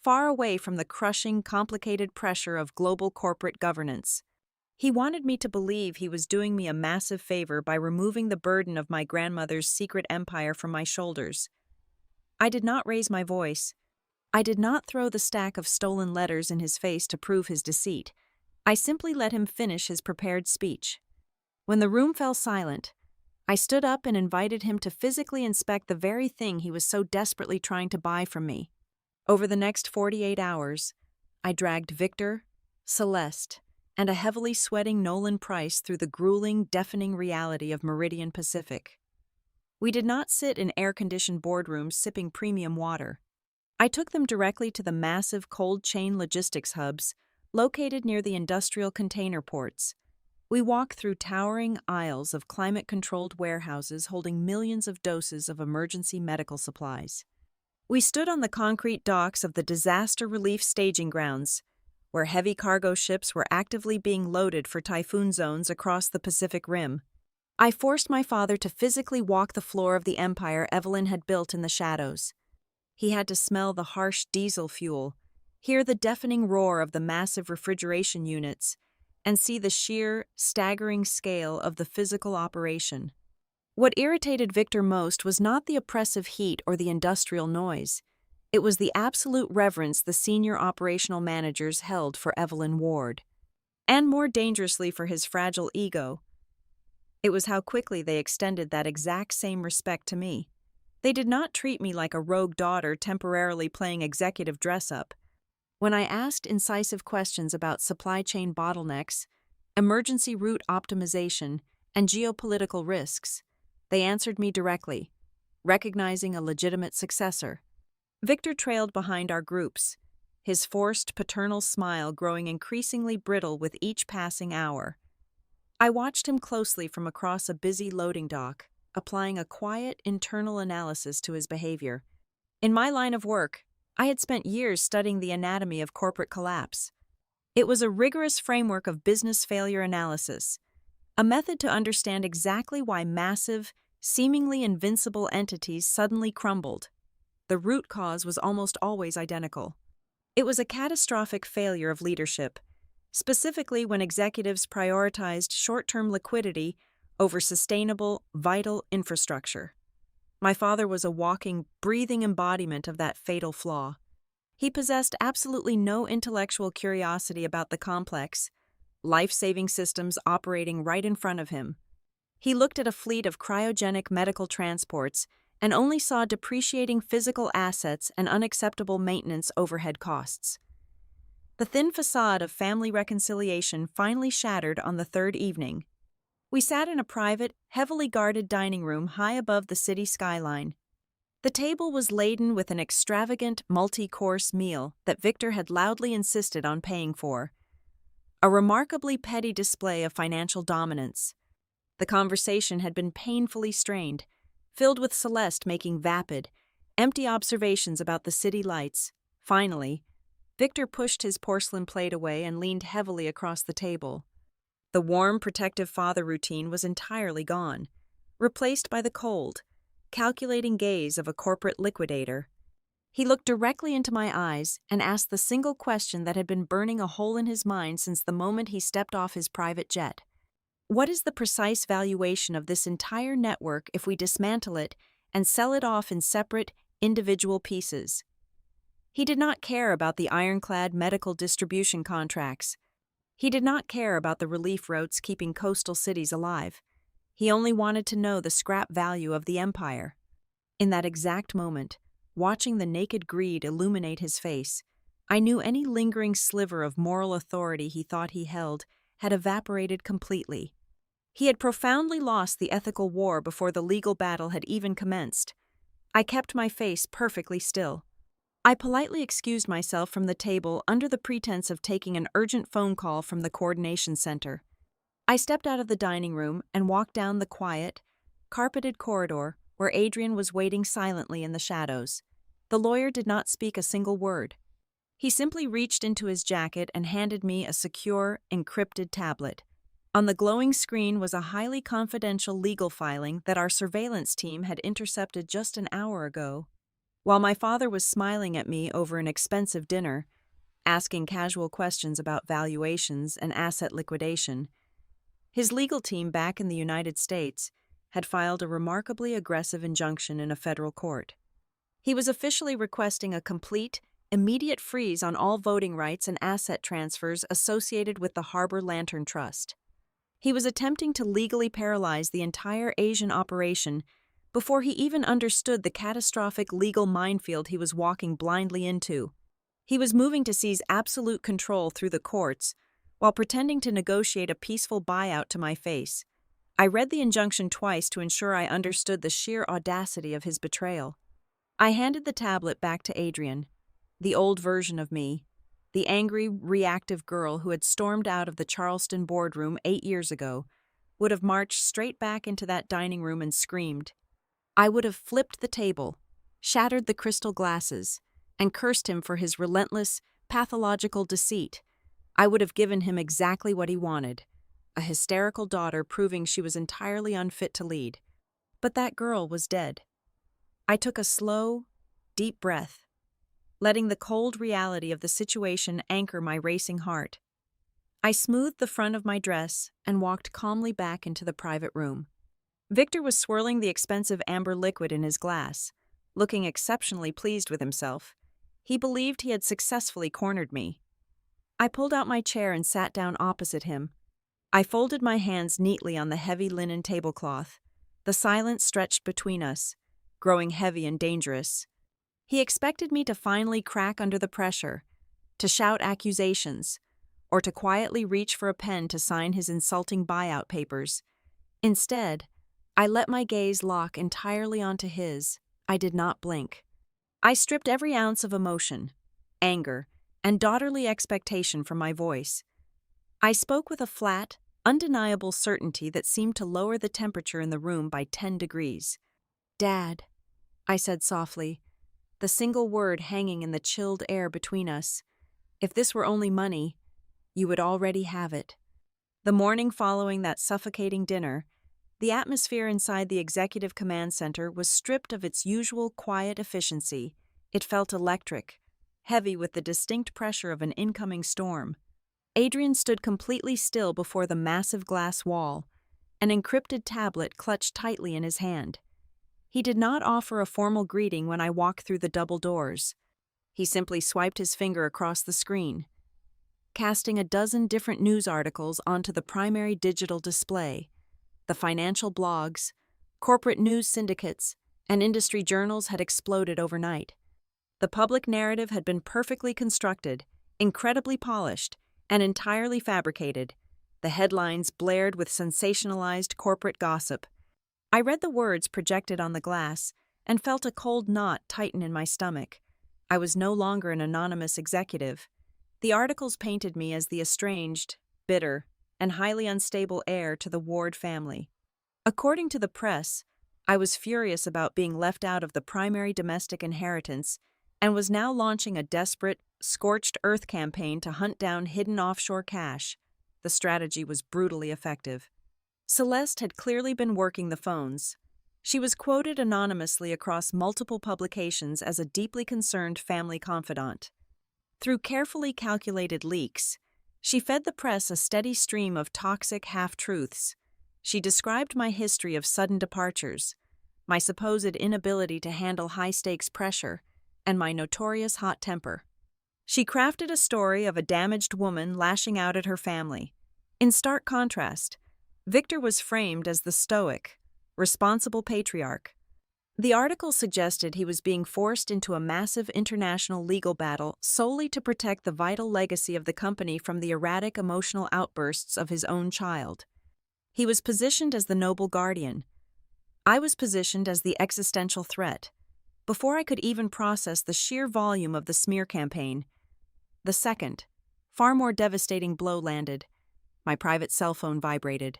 far away from the crushing, complicated pressure of global corporate governance. He wanted me to believe he was doing me a massive favor by removing the burden of my grandmother's secret empire from my shoulders. I did not raise my voice. I did not throw the stack of stolen letters in his face to prove his deceit. I simply let him finish his prepared speech. When the room fell silent, I stood up and invited him to physically inspect the very thing he was so desperately trying to buy from me. Over the next 48 hours, I dragged Victor, Celeste, and a heavily sweating Nolan Price through the grueling, deafening reality of Meridian Pacific. We did not sit in air-conditioned boardrooms sipping premium water. I took them directly to the massive cold chain logistics hubs located near the industrial container ports. We walked through towering aisles of climate-controlled warehouses holding millions of doses of emergency medical supplies. We stood on the concrete docks of the disaster relief staging grounds, where heavy cargo ships were actively being loaded for typhoon zones across the Pacific Rim. I forced my father to physically walk the floor of the empire Evelyn had built in the shadows. He had to smell the harsh diesel fuel, hear the deafening roar of the massive refrigeration units, and see the sheer, staggering scale of the physical operation. What irritated Victor most was not the oppressive heat or the industrial noise. It was the absolute reverence the senior operational managers held for Evelyn Ward. And more dangerously for his fragile ego, it was how quickly they extended that exact same respect to me. They did not treat me like a rogue daughter temporarily playing executive dress-up. When I asked incisive questions about supply chain bottlenecks, emergency route optimization, and geopolitical risks, they answered me directly, recognizing a legitimate successor. Victor trailed behind our groups, his forced paternal smile growing increasingly brittle with each passing hour. I watched him closely from across a busy loading dock, applying a quiet internal analysis to his behavior. In my line of work, I had spent years studying the anatomy of corporate collapse. It was a rigorous framework of business failure analysis, a method to understand exactly why massive, seemingly invincible entities suddenly crumbled. The root cause was almost always identical. It was a catastrophic failure of leadership, specifically when executives prioritized short-term liquidity over sustainable, vital infrastructure. My father was a walking, breathing embodiment of that fatal flaw. He possessed absolutely no intellectual curiosity about the complex, life-saving systems operating right in front of him. He looked at a fleet of cryogenic medical transports and only saw depreciating physical assets and unacceptable maintenance overhead costs. The thin facade of family reconciliation finally shattered on the third evening. We sat in a private, heavily guarded dining room high above the city skyline. The table was laden with an extravagant, multi-course meal that Victor had loudly insisted on paying for. A remarkably petty display of financial dominance. The conversation had been painfully strained, filled with Celeste making vapid, empty observations about the city lights. Finally, Victor pushed his porcelain plate away and leaned heavily across the table. The warm, protective father routine was entirely gone, replaced by the cold, calculating gaze of a corporate liquidator. He looked directly into my eyes and asked the single question that had been burning a hole in his mind since the moment he stepped off his private jet. What is the precise valuation of this entire network if we dismantle it and sell it off in separate, individual pieces? He did not care about the ironclad medical distribution contracts. He did not care about the relief routes keeping coastal cities alive. He only wanted to know the scrap value of the empire. In that exact moment, watching the naked greed illuminate his face, I knew any lingering sliver of moral authority he thought he held had evaporated completely. He had profoundly lost the ethical war before the legal battle had even commenced. I kept my face perfectly still. I politely excused myself from the table under the pretense of taking an urgent phone call from the coordination center. I stepped out of the dining room and walked down the quiet, carpeted corridor where Adrian was waiting silently in the shadows. The lawyer did not speak a single word. He simply reached into his jacket and handed me a secure, encrypted tablet. On the glowing screen was a highly confidential legal filing that our surveillance team had intercepted just an hour ago. While my father was smiling at me over an expensive dinner, asking casual questions about valuations and asset liquidation, his legal team back in the United States had filed a remarkably aggressive injunction in a federal court. He was officially requesting a complete, immediate freeze on all voting rights and asset transfers associated with the Harbor Lantern Trust. He was attempting to legally paralyze the entire Asian operation before he even understood the catastrophic legal minefield he was walking blindly into. He was moving to seize absolute control through the courts while pretending to negotiate a peaceful buyout to my face. I read the injunction twice to ensure I understood the sheer audacity of his betrayal. I handed the tablet back to Adrian, the old version of me, the angry, reactive girl who had stormed out of the Charleston boardroom 8 years ago, would have marched straight back into that dining room and screamed. I would have flipped the table, shattered the crystal glasses, and cursed him for his relentless, pathological deceit. I would have given him exactly what he wanted, a hysterical daughter proving she was entirely unfit to lead. But that girl was dead. I took a slow, deep breath, letting the cold reality of the situation anchor my racing heart. I smoothed the front of my dress and walked calmly back into the private room. Victor was swirling the expensive amber liquid in his glass, looking exceptionally pleased with himself. He believed he had successfully cornered me. I pulled out my chair and sat down opposite him. I folded my hands neatly on the heavy linen tablecloth. The silence stretched between us, growing heavy and dangerous. He expected me to finally crack under the pressure, to shout accusations, or to quietly reach for a pen to sign his insulting buyout papers. Instead, I let my gaze lock entirely onto his. I did not blink. I stripped every ounce of emotion, anger, and daughterly expectation from my voice. I spoke with a flat, undeniable certainty that seemed to lower the temperature in the room by 10 degrees. "Dad," I said softly, the single word hanging in the chilled air between us. "If this were only money, you would already have it." The morning following that suffocating dinner, the atmosphere inside the Executive Command Center was stripped of its usual quiet efficiency. It felt electric, heavy with the distinct pressure of an incoming storm. Adrian stood completely still before the massive glass wall, an encrypted tablet clutched tightly in his hand. He did not offer a formal greeting when I walked through the double doors. He simply swiped his finger across the screen, casting a dozen different news articles onto the primary digital display. The financial blogs, corporate news syndicates, and industry journals had exploded overnight. The public narrative had been perfectly constructed, incredibly polished, and entirely fabricated. The headlines blared with sensationalized corporate gossip. I read the words projected on the glass and felt a cold knot tighten in my stomach. I was no longer an anonymous executive. The articles painted me as the estranged, bitter, and highly unstable heir to the Ward family. According to the press, I was furious about being left out of the primary domestic inheritance and was now launching a desperate, scorched earth campaign to hunt down hidden offshore cash. The strategy was brutally effective. Celeste had clearly been working the phones. She was quoted anonymously across multiple publications as a deeply concerned family confidant. Through carefully calculated leaks, she fed the press a steady stream of toxic half-truths. She described my history of sudden departures, my supposed inability to handle high-stakes pressure, and my notorious hot temper. She crafted a story of a damaged woman lashing out at her family. In stark contrast, Victor was framed as the stoic, responsible patriarch. The article suggested he was being forced into a massive international legal battle solely to protect the vital legacy of the company from the erratic emotional outbursts of his own child. He was positioned as the noble guardian. I was positioned as the existential threat. before I could even process the sheer volume of the smear campaign. The second, far more devastating blow landed. My private cell phone vibrated.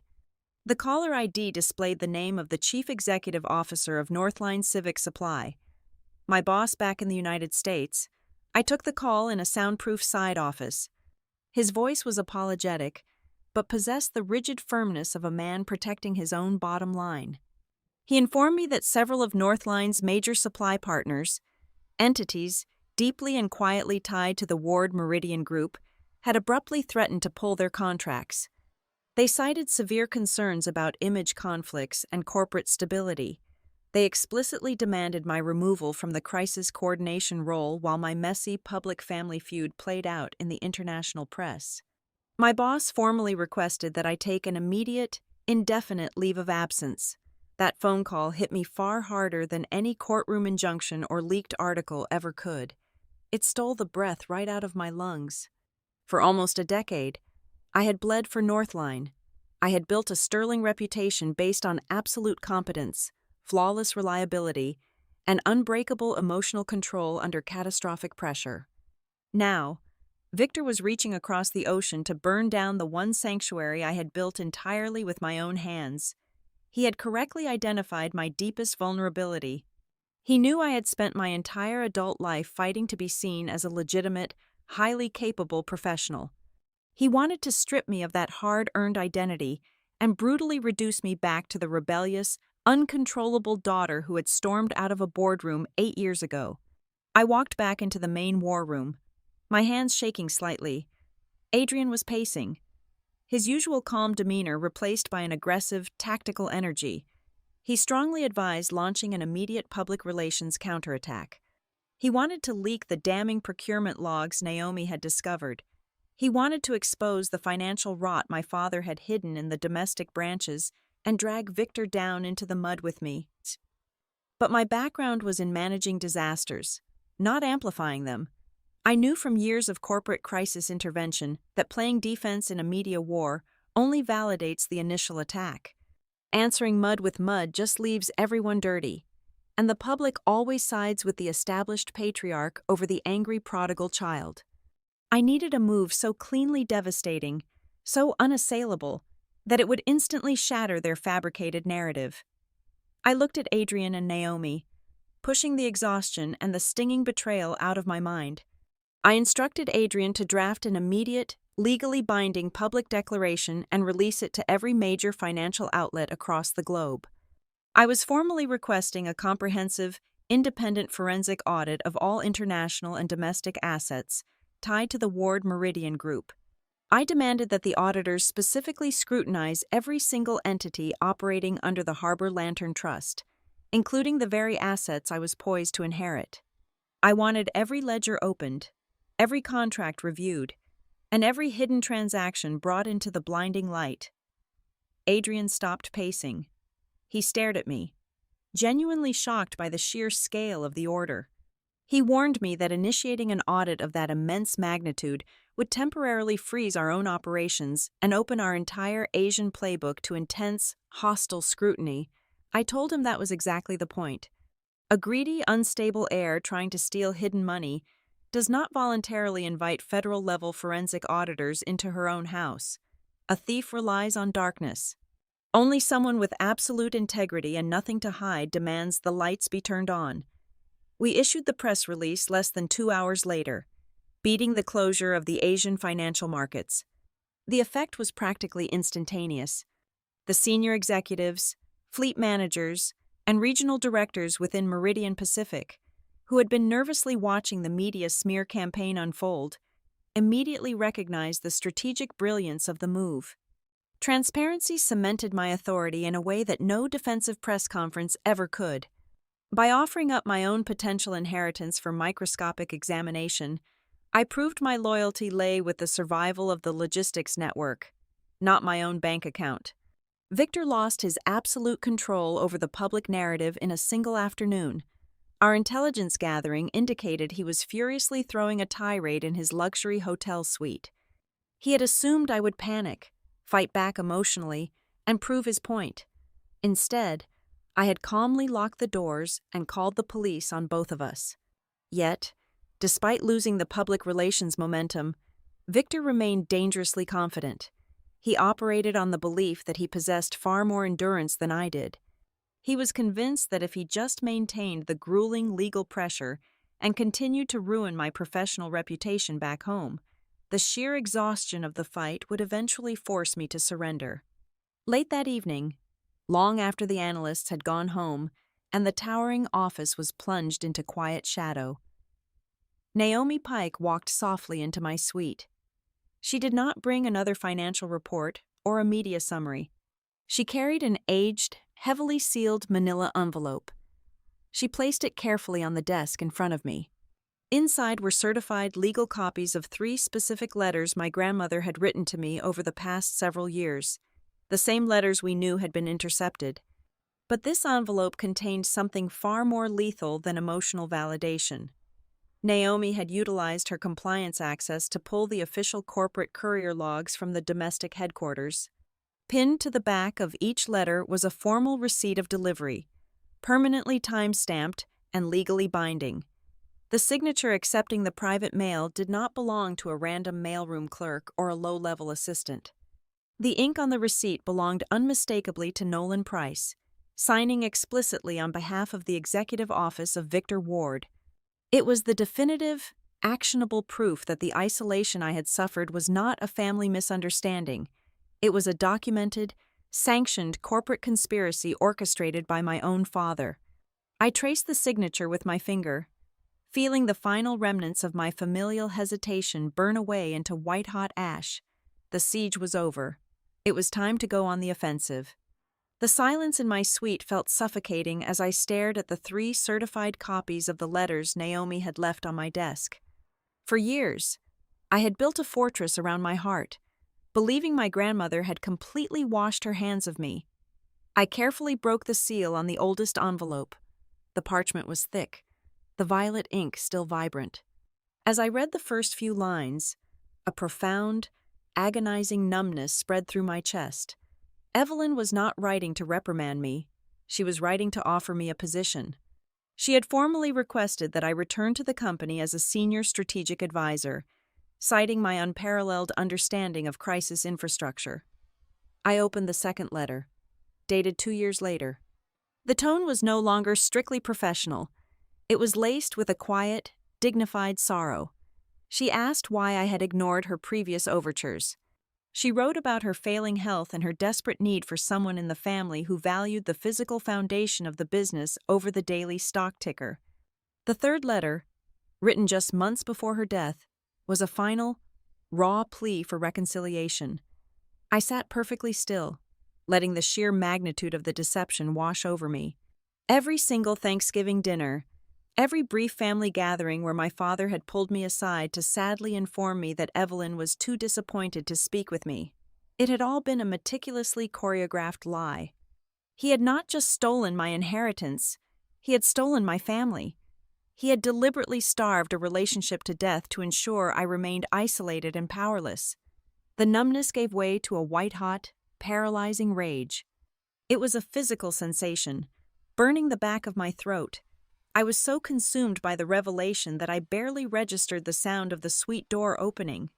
The caller ID displayed the name of the Chief Executive Officer of Northline Civic Supply, my boss back in the United States. I took the call in a soundproof side office. His voice was apologetic, but possessed the rigid firmness of a man protecting his own bottom line. He informed me that several of Northline's major supply partners, entities deeply and quietly tied to the Ward Meridian Group, had abruptly threatened to pull their contracts. They cited severe concerns about image conflicts and corporate stability. They explicitly demanded my removal from the crisis coordination role while my messy public-family feud played out in the international press. My boss formally requested that I take an immediate, indefinite leave of absence. That phone call hit me far harder than any courtroom injunction or leaked article ever could. It stole the breath right out of my lungs. For almost a decade, I had bled for Northline. I had built a sterling reputation based on absolute competence, flawless reliability, and unbreakable emotional control under catastrophic pressure. Now, Victor was reaching across the ocean to burn down the one sanctuary I had built entirely with my own hands. He had correctly identified my deepest vulnerability. He knew I had spent my entire adult life fighting to be seen as a legitimate, highly capable professional. He wanted to strip me of that hard-earned identity and brutally reduce me back to the rebellious, uncontrollable daughter who had stormed out of a boardroom 8 years ago. I walked back into the main war room, my hands shaking slightly. Adrian was pacing, his usual calm demeanor replaced by an aggressive, tactical energy. He strongly advised launching an immediate public relations counterattack. He wanted to leak the damning procurement logs Naomi had discovered. He wanted to expose the financial rot my father had hidden in the domestic branches and drag Victor down into the mud with me. But my background was in managing disasters, not amplifying them. I knew from years of corporate crisis intervention that playing defense in a media war only validates the initial attack. Answering mud with mud just leaves everyone dirty, and the public always sides with the established patriarch over the angry prodigal child. I needed a move so cleanly devastating, so unassailable, that it would instantly shatter their fabricated narrative. I looked at Adrian and Naomi, pushing the exhaustion and the stinging betrayal out of my mind. I instructed Adrian to draft an immediate, legally binding public declaration and release it to every major financial outlet across the globe. I was formally requesting a comprehensive, independent forensic audit of all international and domestic assets tied to the Ward Meridian Group. I demanded that the auditors specifically scrutinize every single entity operating under the Harbor Lantern Trust, including the very assets I was poised to inherit. I wanted every ledger opened, every contract reviewed, and every hidden transaction brought into the blinding light. Adrian stopped pacing. He stared at me, genuinely shocked by the sheer scale of the order. He warned me that initiating an audit of that immense magnitude would temporarily freeze our own operations and open our entire Asian playbook to intense, hostile scrutiny. I told him that was exactly the point. A greedy, unstable heir trying to steal hidden money does not voluntarily invite federal-level forensic auditors into her own house. A thief relies on darkness. Only someone with absolute integrity and nothing to hide demands the lights be turned on. We issued the press release less than 2 hours later, beating the closure of the Asian financial markets. The effect was practically instantaneous. The senior executives, fleet managers, and regional directors within Meridian Pacific, who had been nervously watching the media smear campaign unfold, immediately recognized the strategic brilliance of the move. Transparency cemented my authority in a way that no defensive press conference ever could. By offering up my own potential inheritance for microscopic examination, I proved my loyalty lay with the survival of the logistics network, not my own bank account. Victor lost his absolute control over the public narrative in a single afternoon. Our intelligence gathering indicated he was furiously throwing a tirade in his luxury hotel suite. He had assumed I would panic, fight back emotionally, and prove his point. Instead, I had calmly locked the doors and called the police on both of us. Yet, despite losing the public relations momentum, Victor remained dangerously confident. He operated on the belief that he possessed far more endurance than I did. He was convinced that if he just maintained the grueling legal pressure and continued to ruin my professional reputation back home, the sheer exhaustion of the fight would eventually force me to surrender. Late that evening, long after the analysts had gone home and the towering office was plunged into quiet shadow, Naomi Pike walked softly into my suite. She did not bring another financial report or a media summary. She carried an aged, heavily sealed manila envelope. She placed it carefully on the desk in front of me. Inside were certified legal copies of 3 specific letters my grandmother had written to me over the past several years, the same letters we knew had been intercepted. But this envelope contained something far more lethal than emotional validation. Naomi had utilized her compliance access to pull the official corporate courier logs from the domestic headquarters. Pinned to the back of each letter was a formal receipt of delivery, permanently time-stamped and legally binding. The signature accepting the private mail did not belong to a random mailroom clerk or a low-level assistant. The ink on the receipt belonged unmistakably to Nolan Price, signing explicitly on behalf of the executive office of Victor Ward. It was the definitive, actionable proof that the isolation I had suffered was not a family misunderstanding. It was a documented, sanctioned corporate conspiracy orchestrated by my own father. I traced the signature with my finger, feeling the final remnants of my familial hesitation burn away into white-hot ash. The siege was over. It was time to go on the offensive. The silence in my suite felt suffocating as I stared at the 3 certified copies of the letters Naomi had left on my desk. For years, I had built a fortress around my heart, believing my grandmother had completely washed her hands of me. I carefully broke the seal on the oldest envelope. The parchment was thick, the violet ink still vibrant. As I read the first few lines, a profound, agonizing numbness spread through my chest. Evelyn was not writing to reprimand me. She was writing to offer me a position. She had formally requested that I return to the company as a senior strategic advisor, citing my unparalleled understanding of crisis infrastructure. I opened the second letter, dated 2 years later. The tone was no longer strictly professional. It was laced with a quiet, dignified sorrow. She asked why I had ignored her previous overtures. She wrote about her failing health and her desperate need for someone in the family who valued the physical foundation of the business over the daily stock ticker. The third letter, written just months before her death, was a final, raw plea for reconciliation. I sat perfectly still, letting the sheer magnitude of the deception wash over me. Every single Thanksgiving dinner, every brief family gathering where my father had pulled me aside to sadly inform me that Evelyn was too disappointed to speak with me. It had all been a meticulously choreographed lie. He had not just stolen my inheritance, he had stolen my family. He had deliberately starved a relationship to death to ensure I remained isolated and powerless. The numbness gave way to a white-hot, paralyzing rage. It was a physical sensation, burning the back of my throat. I was so consumed by the revelation that I barely registered the sound of the suite door opening.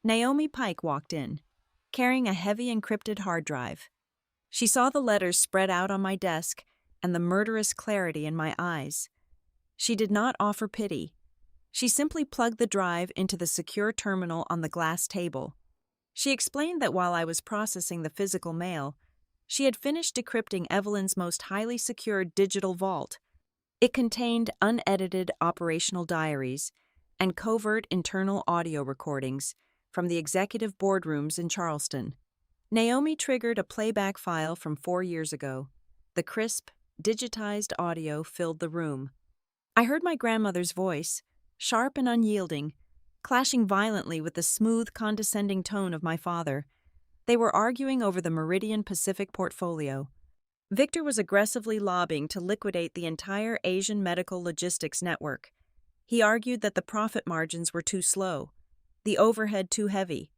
Naomi Pike walked in, carrying a heavy encrypted hard drive. She saw the letters spread out on my desk and the murderous clarity in my eyes. She did not offer pity. She simply plugged the drive into the secure terminal on the glass table. She explained that while I was processing the physical mail, she had finished decrypting Evelyn's most highly secured digital vault. It contained unedited operational diaries and covert internal audio recordings from the executive boardrooms in Charleston. Naomi triggered a playback file from 4 years ago. The crisp, digitized audio filled the room. I heard my grandmother's voice, sharp and unyielding, clashing violently with the smooth, condescending tone of my father. They were arguing over the Meridian Pacific portfolio. Victor was aggressively lobbying to liquidate the entire Asian medical logistics network. He argued that the profit margins were too slow, the overhead too heavy.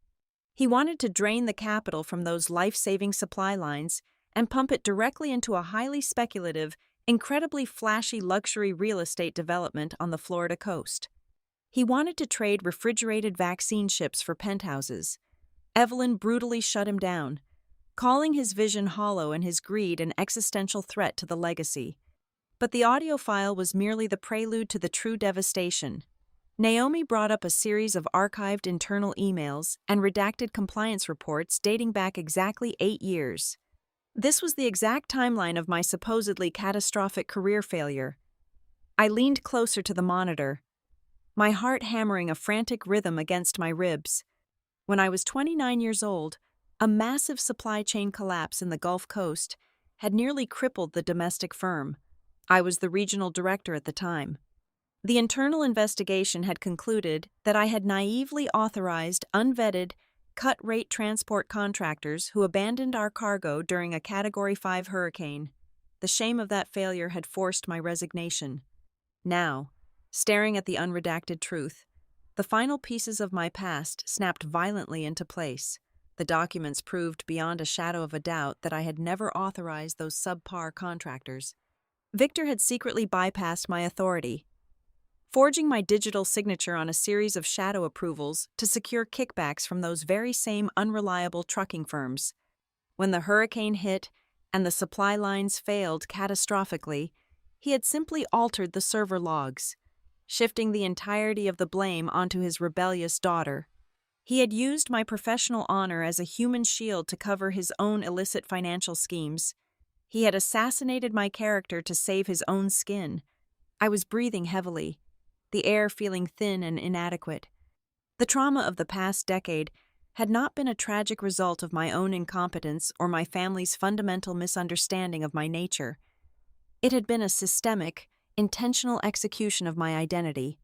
He wanted to drain the capital from those life-saving supply lines and pump it directly into a highly speculative, incredibly flashy luxury real estate development on the Florida coast. He wanted to trade refrigerated vaccine ships for penthouses. Evelyn brutally shut him down, calling his vision hollow and his greed an existential threat to the legacy. But the audio file was merely the prelude to the true devastation. Naomi brought up a series of archived internal emails and redacted compliance reports dating back exactly 8 years. This was the exact timeline of my supposedly catastrophic career failure. I leaned closer to the monitor, my heart hammering a frantic rhythm against my ribs. When I was 29 years old, a massive supply chain collapse in the Gulf Coast had nearly crippled the domestic firm. I was the regional director at the time. The internal investigation had concluded that I had naively authorized unvetted, cut-rate transport contractors who abandoned our cargo during a Category 5 hurricane. The shame of that failure had forced my resignation. Now, staring at the unredacted truth, the final pieces of my past snapped violently into place. The documents proved beyond a shadow of a doubt that I had never authorized those subpar contractors. Victor had secretly bypassed my authority, forging my digital signature on a series of shadow approvals to secure kickbacks from those very same unreliable trucking firms. When the hurricane hit and the supply lines failed catastrophically, he had simply altered the server logs, shifting the entirety of the blame onto his rebellious daughter. He had used my professional honor as a human shield to cover his own illicit financial schemes. He had assassinated my character to save his own skin. I was breathing heavily, the air feeling thin and inadequate. The trauma of the past decade had not been a tragic result of my own incompetence or my family's fundamental misunderstanding of my nature. It had been a systemic, intentional execution of my identity.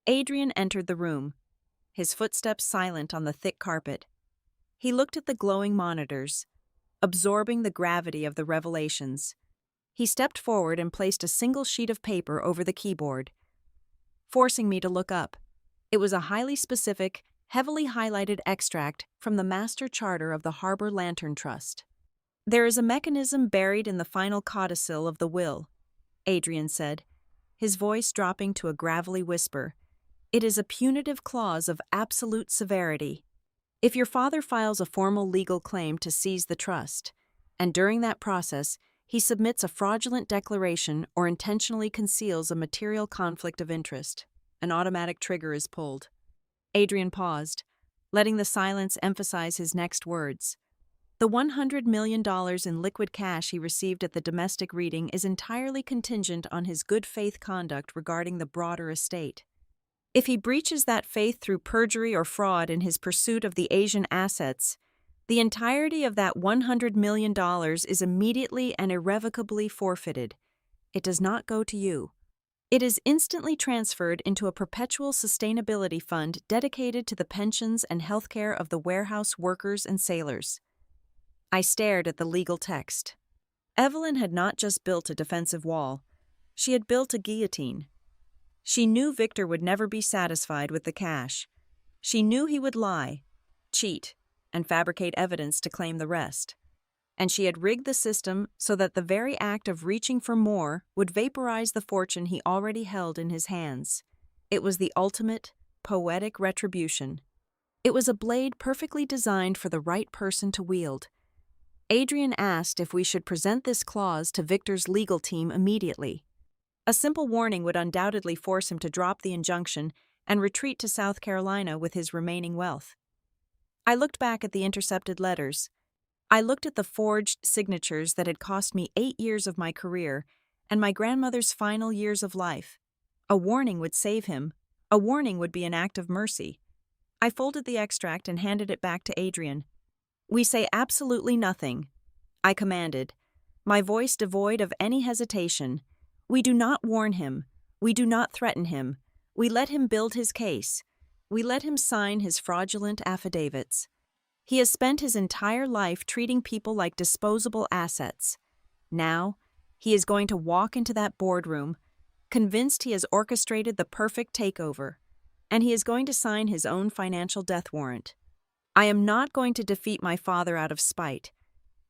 Adrian entered the room, his footsteps silent on the thick carpet. He looked at the glowing monitors, absorbing the gravity of the revelations. He stepped forward and placed a single sheet of paper over the keyboard, forcing me to look up. It was a highly specific, heavily highlighted extract from the Master Charter of the Harbor Lantern Trust. "There is a mechanism buried in the final codicil of the will," Adrian said, his voice dropping to a gravelly whisper. "It is a punitive clause of absolute severity. If your father files a formal legal claim to seize the trust, and during that process he submits a fraudulent declaration or intentionally conceals a material conflict of interest, an automatic trigger is pulled." Adrian paused, letting the silence emphasize his next words. "The $100 million in liquid cash he received at the domestic reading is entirely contingent on his good faith conduct regarding the broader estate. If he breaches that faith through perjury or fraud in his pursuit of the Asian assets, the entirety of that $100 million is immediately and irrevocably forfeited. It does not go to you. It is instantly transferred into a perpetual sustainability fund dedicated to the pensions and healthcare of the warehouse workers and sailors." I stared at the legal text. Evelyn had not just built a defensive wall. She had built a guillotine. She knew Victor would never be satisfied with the cash. She knew he would lie, cheat, and fabricate evidence to claim the rest. And she had rigged the system so that the very act of reaching for more would vaporize the fortune he already held in his hands. It was the ultimate, poetic retribution. It was a blade perfectly designed for the right person to wield. Adrian asked if we should present this clause to Victor's legal team immediately. A simple warning would undoubtedly force him to drop the injunction and retreat to South Carolina with his remaining wealth. I looked back at the intercepted letters. I looked at the forged signatures that had cost me 8 years of my career and my grandmother's final years of life. A warning would save him. A warning would be an act of mercy. I folded the extract and handed it back to Adrian. "We say absolutely nothing," I commanded, my voice devoid of any hesitation. "We do not warn him. We do not threaten him. We let him build his case. We let him sign his fraudulent affidavits. He has spent his entire life treating people like disposable assets. Now, he is going to walk into that boardroom, convinced he has orchestrated the perfect takeover, and he is going to sign his own financial death warrant. I am not going to defeat my father out of spite.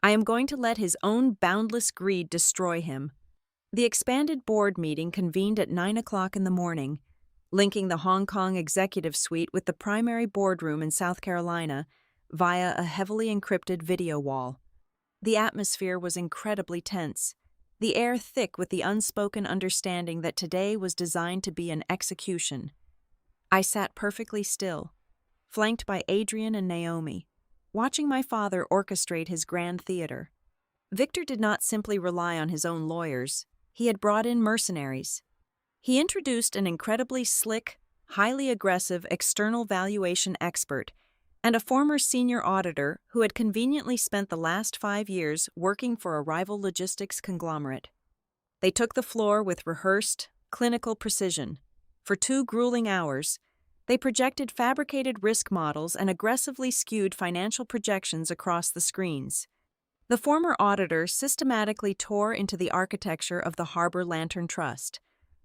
I am going to let his own boundless greed destroy him. The expanded board meeting convened at 9 o'clock in the morning, linking the Hong Kong executive suite with the primary boardroom in South Carolina via a heavily encrypted video wall. The atmosphere was incredibly tense, the air thick with the unspoken understanding that today was designed to be an execution. I sat perfectly still, flanked by Adrian and Naomi, watching my father orchestrate his grand theater. Victor did not simply rely on his own lawyers, he had brought in mercenaries. He introduced an incredibly slick, highly aggressive external valuation expert and a former senior auditor who had conveniently spent the last 5 years working for a rival logistics conglomerate. They took the floor with rehearsed, clinical precision. For 2 grueling hours, they projected fabricated risk models and aggressively skewed financial projections across the screens. The former auditor systematically tore into the architecture of the Harbor Lantern Trust,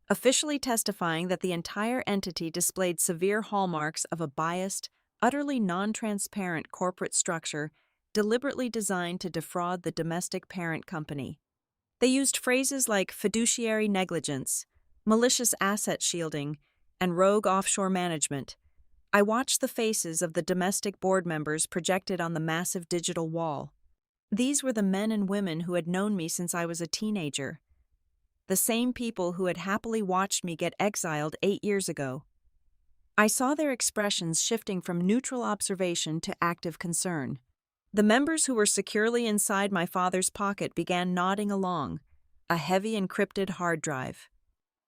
officially testifying that the entire entity displayed severe hallmarks of a biased, utterly non-transparent corporate structure deliberately designed to defraud the domestic parent company. They used phrases like fiduciary negligence, malicious asset shielding, and rogue offshore management. I watched the faces of the domestic board members projected on the massive digital wall. These were the men and women who had known me since I was a teenager. The same people who had happily watched me get exiled 8 years ago. I saw their expressions shifting from neutral observation to active concern. The members who were securely inside my father's pocket began nodding along, a heavy encrypted hard drive.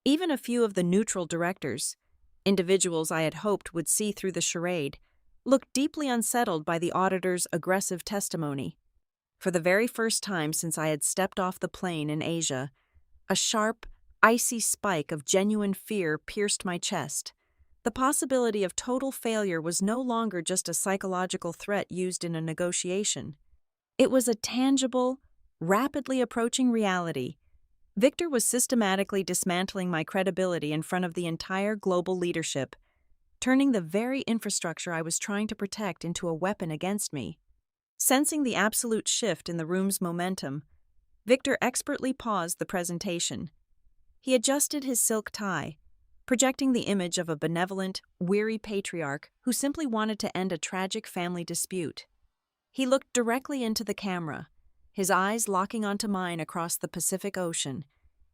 Even a few of the neutral directors, individuals I had hoped would see through the charade, looked deeply unsettled by the auditor's aggressive testimony. For the very first time since I had stepped off the plane in Asia, a sharp, icy spike of genuine fear pierced my chest. The possibility of total failure was no longer just a psychological threat used in a negotiation. It was a tangible, rapidly approaching reality. Victor was systematically dismantling my credibility in front of the entire global leadership, turning the very infrastructure I was trying to protect into a weapon against me. Sensing the absolute shift in the room's momentum, Victor expertly paused the presentation. He adjusted his silk tie, projecting the image of a benevolent, weary patriarch who simply wanted to end a tragic family dispute. He looked directly into the camera, his eyes locking onto mine across the Pacific Ocean.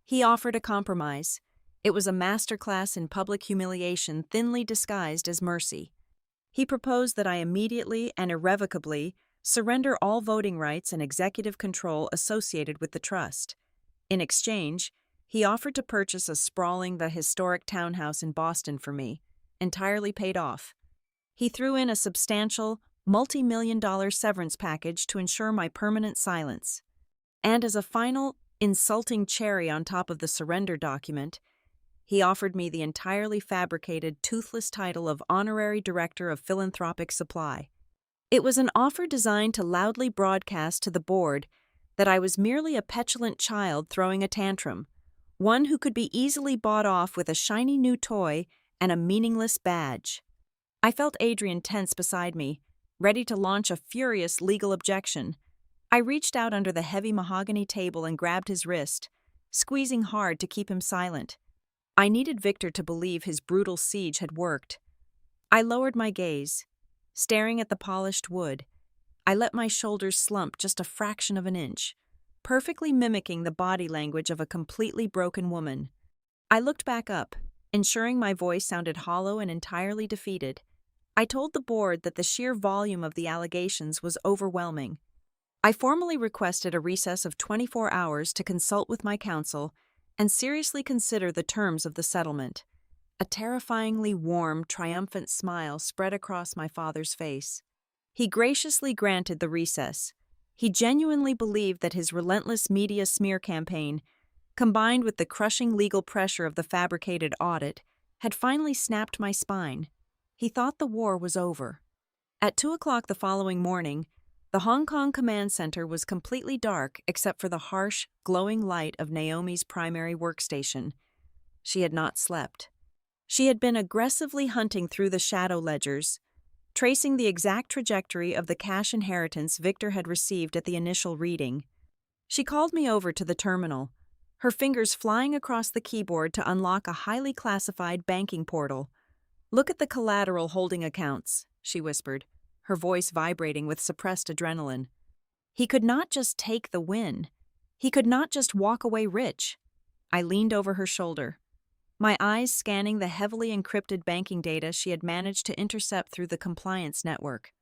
He offered a compromise. It was a masterclass in public humiliation thinly disguised as mercy. He proposed that I immediately and irrevocably surrender all voting rights and executive control associated with the trust. In exchange, he offered to purchase a sprawling but historic townhouse in Boston for me, entirely paid off. He threw in a substantial, multi-million-dollar severance package to ensure my permanent silence. And as a final, insulting cherry on top of the surrender document, he offered me the entirely fabricated, toothless title of Honorary Director of Philanthropic Supply. It was an offer designed to loudly broadcast to the board that I was merely a petulant child throwing a tantrum, one who could be easily bought off with a shiny new toy and a meaningless badge. I felt Adrian tense beside me, ready to launch a furious legal objection. I reached out under the heavy mahogany table and grabbed his wrist, squeezing hard to keep him silent. I needed Victor to believe his brutal siege had worked. I lowered my gaze, staring at the polished wood. I let my shoulders slump just a fraction of an inch, perfectly mimicking the body language of a completely broken woman. I looked back up, ensuring my voice sounded hollow and entirely defeated. I told the board that the sheer volume of the allegations was overwhelming. I formally requested a recess of 24 hours to consult with my counsel and seriously consider the terms of the settlement. A terrifyingly warm, triumphant smile spread across my father's face. He graciously granted the recess. He genuinely believed that his relentless media smear campaign, combined with the crushing legal pressure of the fabricated audit, had finally snapped my spine. He thought the war was over. At 2 o'clock the following morning, the Hong Kong Command Center was completely dark except for the harsh, glowing light of Naomi's primary workstation. She had not slept. She had been aggressively hunting through the shadow ledgers, tracing the exact trajectory of the cash inheritance Victor had received at the initial reading. She called me over to the terminal, her fingers flying across the keyboard to unlock a highly classified banking portal. "Look at the collateral holding accounts," she whispered, her voice vibrating with suppressed adrenaline. He could not just take the win. He could not just walk away rich. I leaned over her shoulder, my eyes scanning the heavily encrypted banking data she had managed to intercept through the compliance network.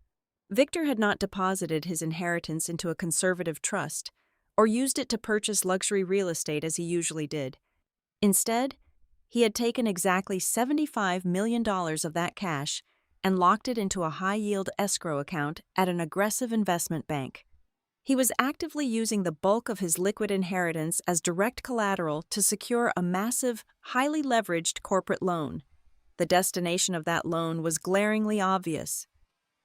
Victor had not deposited his inheritance into a conservative trust or used it to purchase luxury real estate as he usually did. Instead, he had taken exactly $75 million of that cash and locked it into a high-yield escrow account at an aggressive investment bank. He was actively using the bulk of his liquid inheritance as direct collateral to secure a massive, highly leveraged corporate loan. The destination of that loan was glaringly obvious.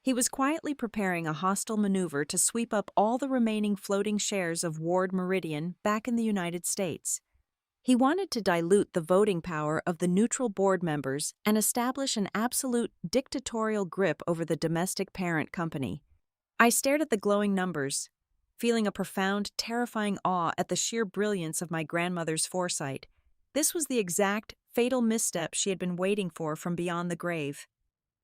He was quietly preparing a hostile maneuver to sweep up all the remaining floating shares of Ward Meridian back in the United States. He wanted to dilute the voting power of the neutral board members and establish an absolute dictatorial grip over the domestic parent company. I stared at the glowing numbers, feeling a profound, terrifying awe at the sheer brilliance of my grandmother's foresight. This was the exact, fatal misstep she had been waiting for from beyond the grave.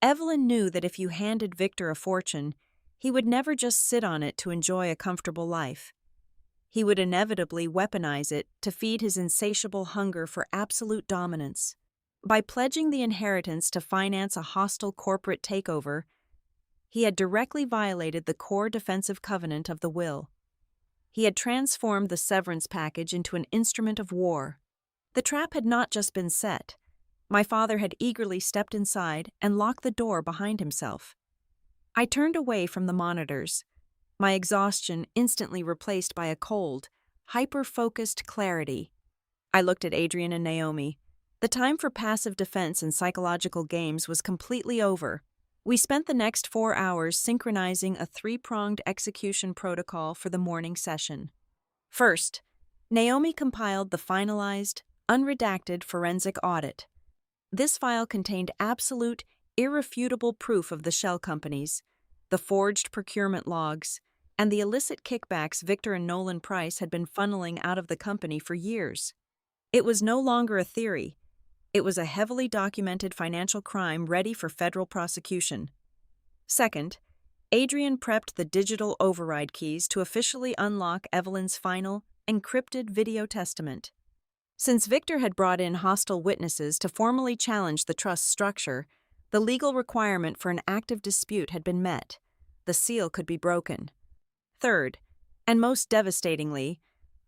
Evelyn knew that if you handed Victor a fortune, he would never just sit on it to enjoy a comfortable life. He would inevitably weaponize it to feed his insatiable hunger for absolute dominance. By pledging the inheritance to finance a hostile corporate takeover, he had directly violated the core defensive covenant of the will. He had transformed the severance package into an instrument of war. The trap had not just been set. My father had eagerly stepped inside and locked the door behind himself. I turned away from the monitors, my exhaustion instantly replaced by a cold, hyper-focused clarity. I looked at Adrian and Naomi. The time for passive defense and psychological games was completely over. We spent the next 4 hours synchronizing a 3-pronged execution protocol for the morning session. First, Naomi compiled the finalized, unredacted forensic audit. This file contained absolute, irrefutable proof of the shell companies, the forged procurement logs, and the illicit kickbacks Victor and Nolan Price had been funneling out of the company for years. It was no longer a theory. It was a heavily documented financial crime ready for federal prosecution. Second, Adrian prepped the digital override keys to officially unlock Evelyn's final, encrypted video testament. Since Victor had brought in hostile witnesses to formally challenge the trust structure, the legal requirement for an active dispute had been met. The seal could be broken. Third, and most devastatingly,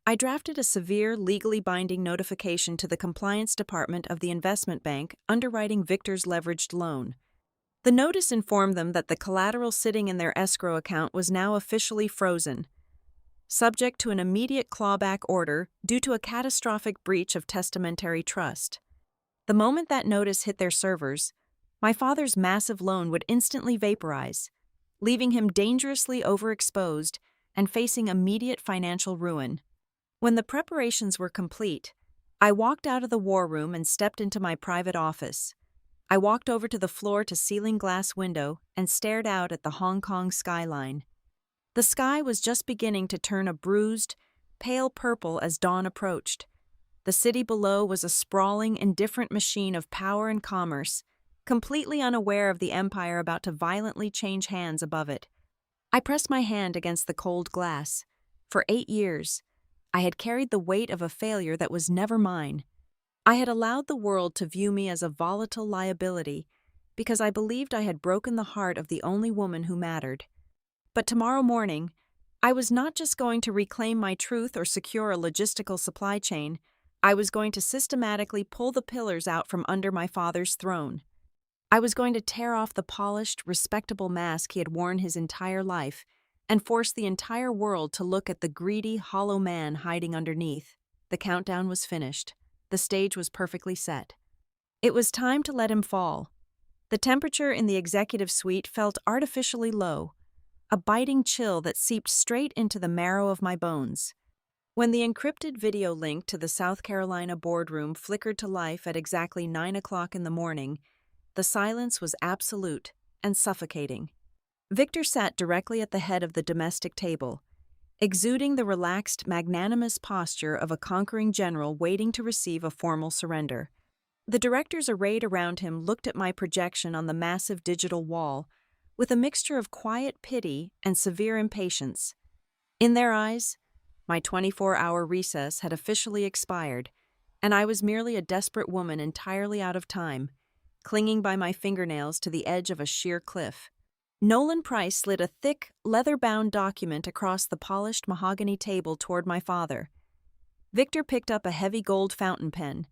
I drafted a severe, legally binding notification to the compliance department of the investment bank underwriting Victor's leveraged loan. The notice informed them that the collateral sitting in their escrow account was now officially frozen, subject to an immediate clawback order due to a catastrophic breach of testamentary trust. The moment that notice hit their servers, my father's massive loan would instantly vaporize, leaving him dangerously overexposed and facing immediate financial ruin. When the preparations were complete, I walked out of the war room and stepped into my private office. I walked over to the floor-to-ceiling glass window and stared out at the Hong Kong skyline. The sky was just beginning to turn a bruised, pale purple as dawn approached. The city below was a sprawling, indifferent machine of power and commerce, completely unaware of the empire about to violently change hands above it. I pressed my hand against the cold glass. For 8 years, I had carried the weight of a failure that was never mine. I had allowed the world to view me as a volatile liability because I believed I had broken the heart of the only woman who mattered. But tomorrow morning, I was not just going to reclaim my truth or secure a logistical supply chain. I was going to systematically pull the pillars out from under my father's throne. I was going to tear off the polished, respectable mask he had worn his entire life and force the entire world to look at the greedy, hollow man hiding underneath. The countdown was finished. The stage was perfectly set. It was time to let him fall. The temperature in the executive suite felt artificially low, a biting chill that seeped straight into the marrow of my bones. When the encrypted video link to the South Carolina boardroom flickered to life at exactly 9 o'clock in the morning, the silence was absolute. and suffocating. Victor sat directly at the head of the domestic table, exuding the relaxed, magnanimous posture of a conquering general waiting to receive a formal surrender. The directors arrayed around him looked at my projection on the massive digital wall with a mixture of quiet pity and severe impatience. In their eyes, my 24-hour recess had officially expired, and I was merely a desperate woman entirely out of time, clinging by my fingernails to the edge of a sheer cliff. Nolan Price slid a thick, leather-bound document across the polished mahogany table toward my father. Victor picked up a heavy gold fountain pen.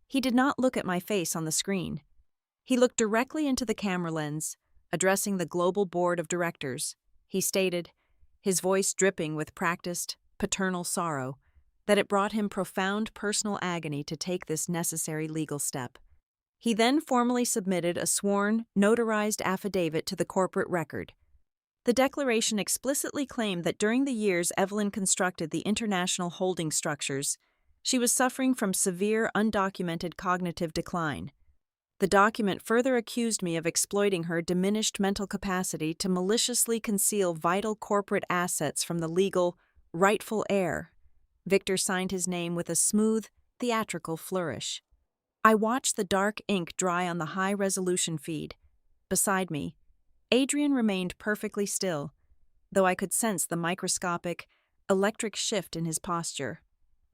He did not look at my face on the screen. He looked directly into the camera lens, addressing the global board of directors. He stated, his voice dripping with practiced, paternal sorrow, that it brought him profound personal agony to take this necessary legal step. He then formally submitted a sworn, notarized affidavit to the corporate record. The declaration explicitly claimed that during the years Evelyn constructed the international holding structures, she was suffering from severe, undocumented cognitive decline. The document further accused me of exploiting her diminished mental capacity to maliciously conceal vital corporate assets from the legal, rightful heir. Victor signed his name with a smooth, theatrical flourish. I watched the dark ink dry on the high-resolution feed. Beside me, Adrian remained perfectly still, though I could sense the microscopic, electric shift in his posture.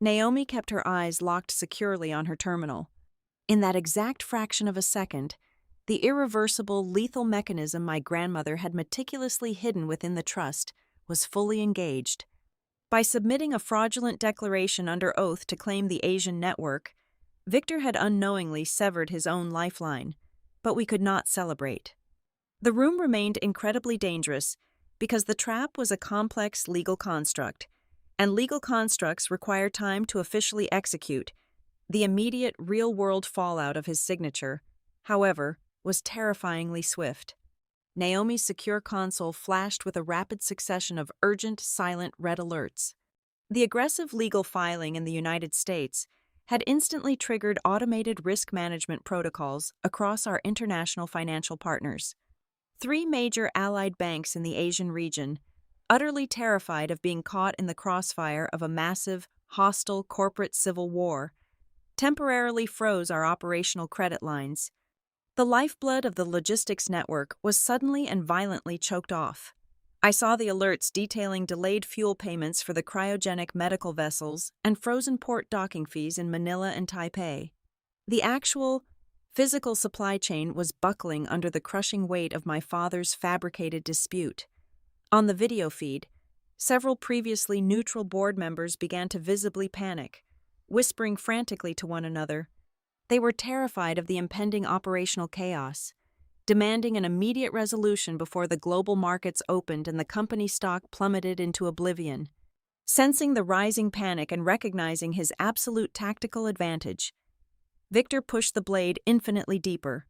Naomi kept her eyes locked securely on her terminal. In that exact fraction of a second, the irreversible, lethal mechanism my grandmother had meticulously hidden within the trust was fully engaged. By submitting a fraudulent declaration under oath to claim the Asian network, Victor had unknowingly severed his own lifeline, but we could not celebrate. The room remained incredibly dangerous because the trap was a complex legal construct, and legal constructs require time to officially execute. The immediate, real-world fallout of his signature, however, was terrifyingly swift. Naomi's secure console flashed with a rapid succession of urgent, silent red alerts. The aggressive legal filing in the United States had instantly triggered automated risk management protocols across our international financial partners. 3 major allied banks in the Asian region, utterly terrified of being caught in the crossfire of a massive, hostile corporate civil war, temporarily froze our operational credit lines. The lifeblood of the logistics network was suddenly and violently choked off. I saw the alerts detailing delayed fuel payments for the cryogenic medical vessels and frozen port docking fees in Manila and Taipei. The actual, physical supply chain was buckling under the crushing weight of my father's fabricated dispute. On the video feed, several previously neutral board members began to visibly panic, whispering frantically to one another. They were terrified of the impending operational chaos, demanding an immediate resolution before the global markets opened and the company stock plummeted into oblivion. Sensing the rising panic and recognizing his absolute tactical advantage, Victor pushed the blade infinitely deeper.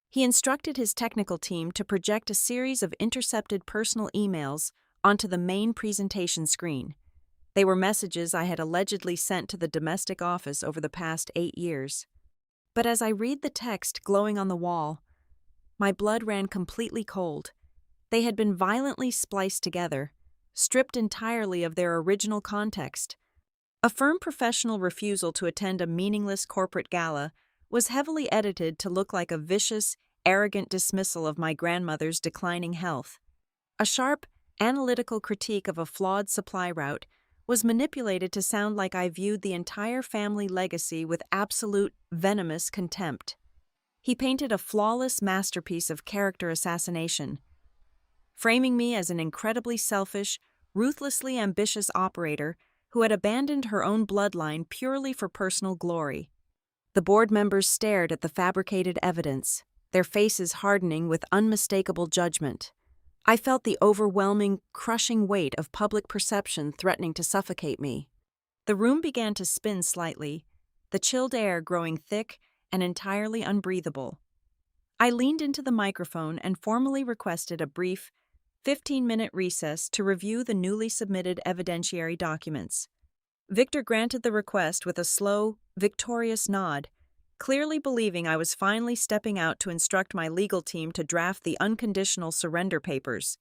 He instructed his technical team to project a series of intercepted personal emails onto the main presentation screen. They were messages I had allegedly sent to the domestic office over the past 8 years. But as I read the text glowing on the wall, my blood ran completely cold. They had been violently spliced together, stripped entirely of their original context. A firm professional refusal to attend a meaningless corporate gala was heavily edited to look like a vicious, arrogant dismissal of my grandmother's declining health. A sharp, analytical critique of a flawed supply route was manipulated to sound like I viewed the entire family legacy with absolute, venomous contempt. He painted a flawless masterpiece of character assassination, framing me as an incredibly selfish, ruthlessly ambitious operator who had abandoned her own bloodline purely for personal glory. The board members stared at the fabricated evidence, their faces hardening with unmistakable judgment. I felt the overwhelming, crushing weight of public perception threatening to suffocate me. The room began to spin slightly, the chilled air growing thick and entirely unbreathable. I leaned into the microphone and formally requested a brief, 15-minute recess to review the newly submitted evidentiary documents. Victor granted the request with a slow, victorious nod, clearly believing I was finally stepping out to instruct my legal team to draft the unconditional surrender papers.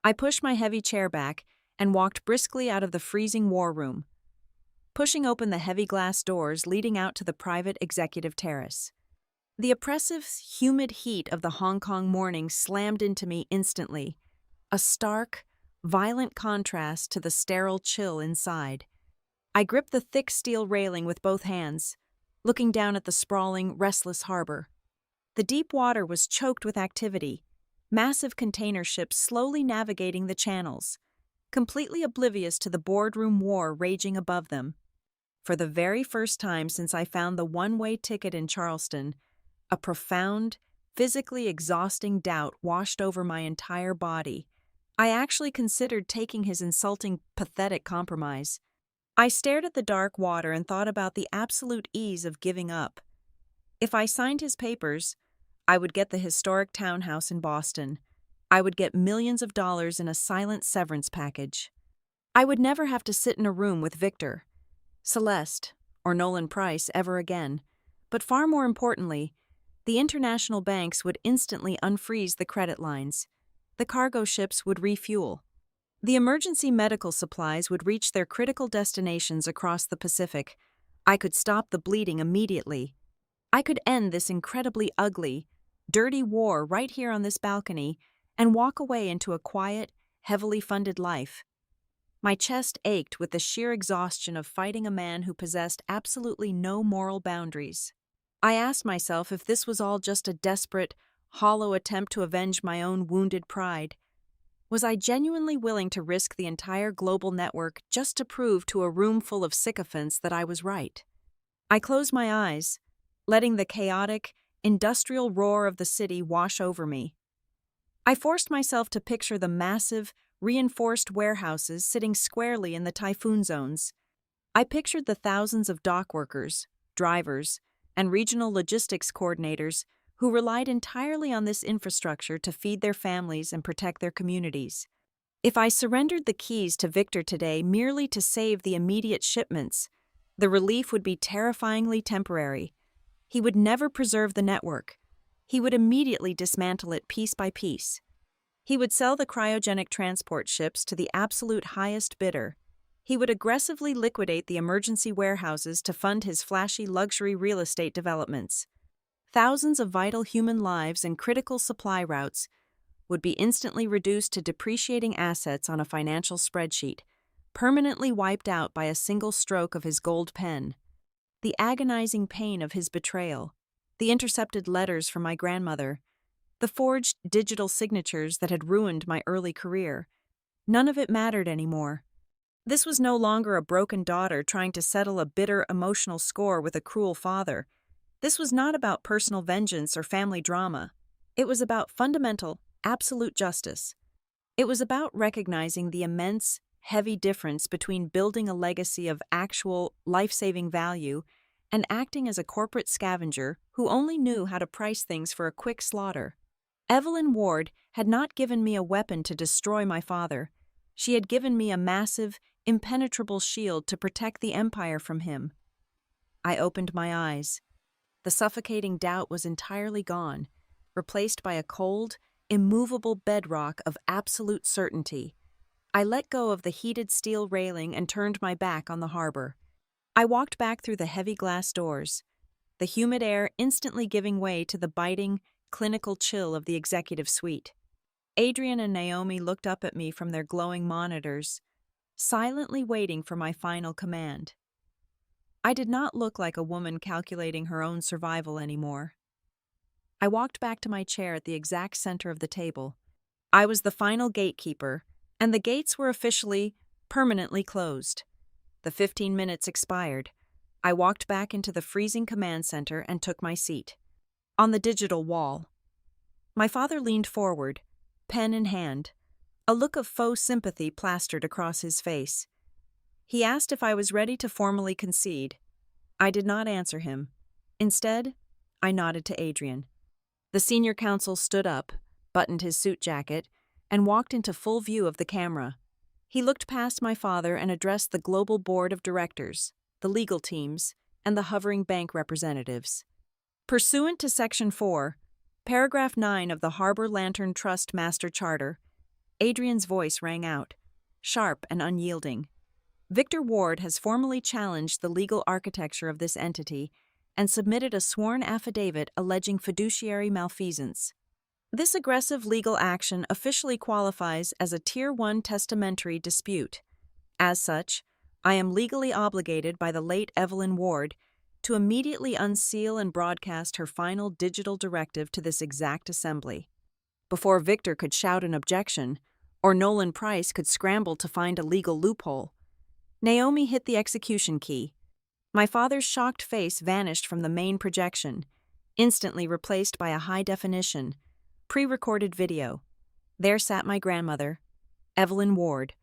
I pushed my heavy chair back and walked briskly out of the freezing war room, pushing open the heavy glass doors leading out to the private executive terrace. The oppressive, humid heat of the Hong Kong morning slammed into me instantly, a stark, violent contrast to the sterile chill inside. I gripped the thick steel railing with both hands, looking down at the sprawling, restless harbor. The deep water was choked with activity, massive container ships slowly navigating the channels, completely oblivious to the boardroom war raging above them. For the very first time since I found the one-way ticket in Charleston, a profound, physically exhausting doubt washed over my entire body. I actually considered taking his insulting, pathetic compromise. I stared at the dark water and thought about the absolute ease of giving up. If I signed his papers, I would get the historic townhouse in Boston. I would get millions of dollars in a silent severance package. I would never have to sit in a room with Victor, Celeste, or Nolan Price ever again. But far more importantly, the international banks would instantly unfreeze the credit lines. The cargo ships would refuel. The emergency medical supplies would reach their critical destinations across the Pacific. I could stop the bleeding immediately. I could end this incredibly ugly, dirty war right here on this balcony and walk away into a quiet, heavily funded life. My chest ached with the sheer exhaustion of fighting a man who possessed absolutely no moral boundaries. I asked myself if this was all just a desperate, hollow attempt to avenge my own wounded pride. Was I genuinely willing to risk the entire global network just to prove to a room full of sycophants that I was right? I closed my eyes, letting the chaotic, industrial roar of the city wash over me. I forced myself to picture the massive, reinforced warehouses sitting squarely in the typhoon zones. I pictured the thousands of dock workers, drivers, and regional logistics coordinators who relied entirely on this infrastructure to feed their families and protect their communities. If I surrendered the keys to Victor today merely to save the immediate shipments, the relief would be terrifyingly temporary. He would never preserve the network. He would immediately dismantle it piece by piece. He would sell the cryogenic transport ships to the absolute highest bidder. He would aggressively liquidate the emergency warehouses to fund his flashy luxury real estate developments. Thousands of vital human lives and critical supply routes would be instantly reduced to depreciating assets on a financial spreadsheet, permanently wiped out by a single stroke of his gold pen. The agonizing pain of his betrayal, the intercepted letters from my grandmother, the forged digital signatures that had ruined my early career. None of it mattered anymore. This was no longer a broken daughter trying to settle a bitter emotional score with a cruel father. This was not about personal vengeance or family drama. It was about fundamental, absolute justice. It was about recognizing the immense, heavy difference between building a legacy of actual, life-saving value and acting as a corporate scavenger who only knew how to price things for a quick slaughter. Evelyn Ward had not given me a weapon to destroy my father. She had given me a massive, impenetrable shield to protect the empire from him. I opened my eyes. The suffocating doubt was entirely gone, replaced by a cold, immovable bedrock of absolute certainty. I let go of the heated steel railing and turned my back on the harbor. I walked back through the heavy glass doors, the humid air instantly giving way to the biting, clinical chill of the executive suite. Adrian and Naomi looked up at me from their glowing monitors, silently waiting for my final command. I did not look like a woman calculating her own survival anymore. I walked back to my chair at the exact center of the table. I was the final gatekeeper, and the gates were officially, permanently closed. The 15 minutes expired. I walked back into the freezing command center and took my seat. On the digital wall. My father leaned forward, pen in hand, a look of faux sympathy plastered across his face. He asked if I was ready to formally concede. I did not answer him. Instead, I nodded to Adrian. The senior counsel stood up, buttoned his suit jacket, and walked into full view of the camera. He looked past my father and addressed the global board of directors, the legal teams, and the hovering bank representatives. Pursuant to Section 4, Paragraph 9 of the Harbor Lantern Trust Master Charter, Adrian's voice rang out, sharp and unyielding. Victor Ward has formally challenged the legal architecture of this entity and submitted a sworn affidavit alleging fiduciary malfeasance. This aggressive legal action officially qualifies as a Tier 1 testamentary dispute. As such, I am legally obligated by the late Evelyn Ward to immediately unseal and broadcast her final digital directive to this exact assembly. Before Victor could shout an objection, or Nolan Price could scramble to find a legal loophole, Naomi hit the execution key. My father's shocked face vanished from the main projection, instantly replaced by a high-definition, pre-recorded video. There sat my grandmother, Evelyn Ward.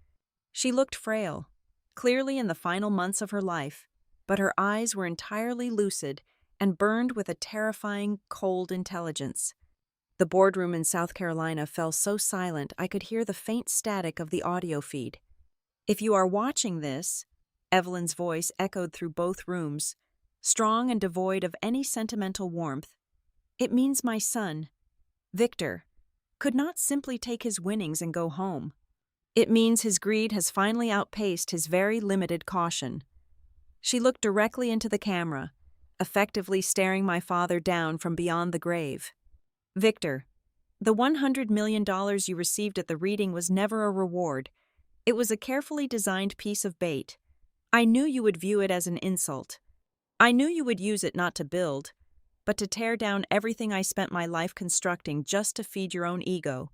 She looked frail, clearly in the final months of her life, but her eyes were entirely lucid and burned with a terrifying, cold intelligence. The boardroom in South Carolina fell so silent I could hear the faint static of the audio feed. If you are watching this, Evelyn's voice echoed through both rooms, strong and devoid of any sentimental warmth. It means my son, Victor, could not simply take his winnings and go home. It means his greed has finally outpaced his very limited caution. She looked directly into the camera, effectively staring my father down from beyond the grave. Victor, the $100 million you received at the reading was never a reward. It was a carefully designed piece of bait. I knew you would view it as an insult. I knew you would use it not to build, but to tear down everything I spent my life constructing just to feed your own ego.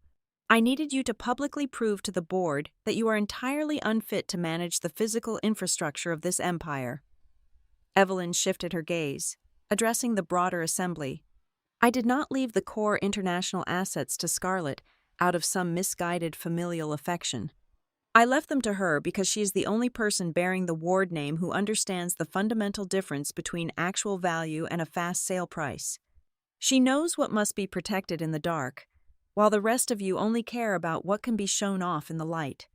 I needed you to publicly prove to the board that you are entirely unfit to manage the physical infrastructure of this empire. Evelyn shifted her gaze, addressing the broader assembly. I did not leave the core international assets to Scarlett out of some misguided familial affection. I left them to her because she is the only person bearing the Ward name who understands the fundamental difference between actual value and a fast sale price. She knows what must be protected in the dark, while the rest of you only care about what can be shown off in the light.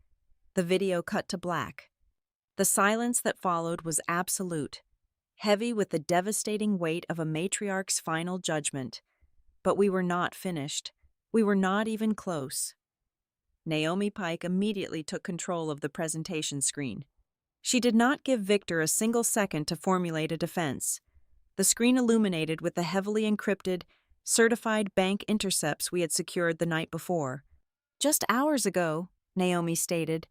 The video cut to black. The silence that followed was absolute, heavy with the devastating weight of a matriarch's final judgment. But we were not finished. We were not even close. Naomi Pike immediately took control of the presentation screen. She did not give Victor a single second to formulate a defense. The screen illuminated with the heavily encrypted, certified bank intercepts we had secured the night before. Just hours ago, Naomi stated,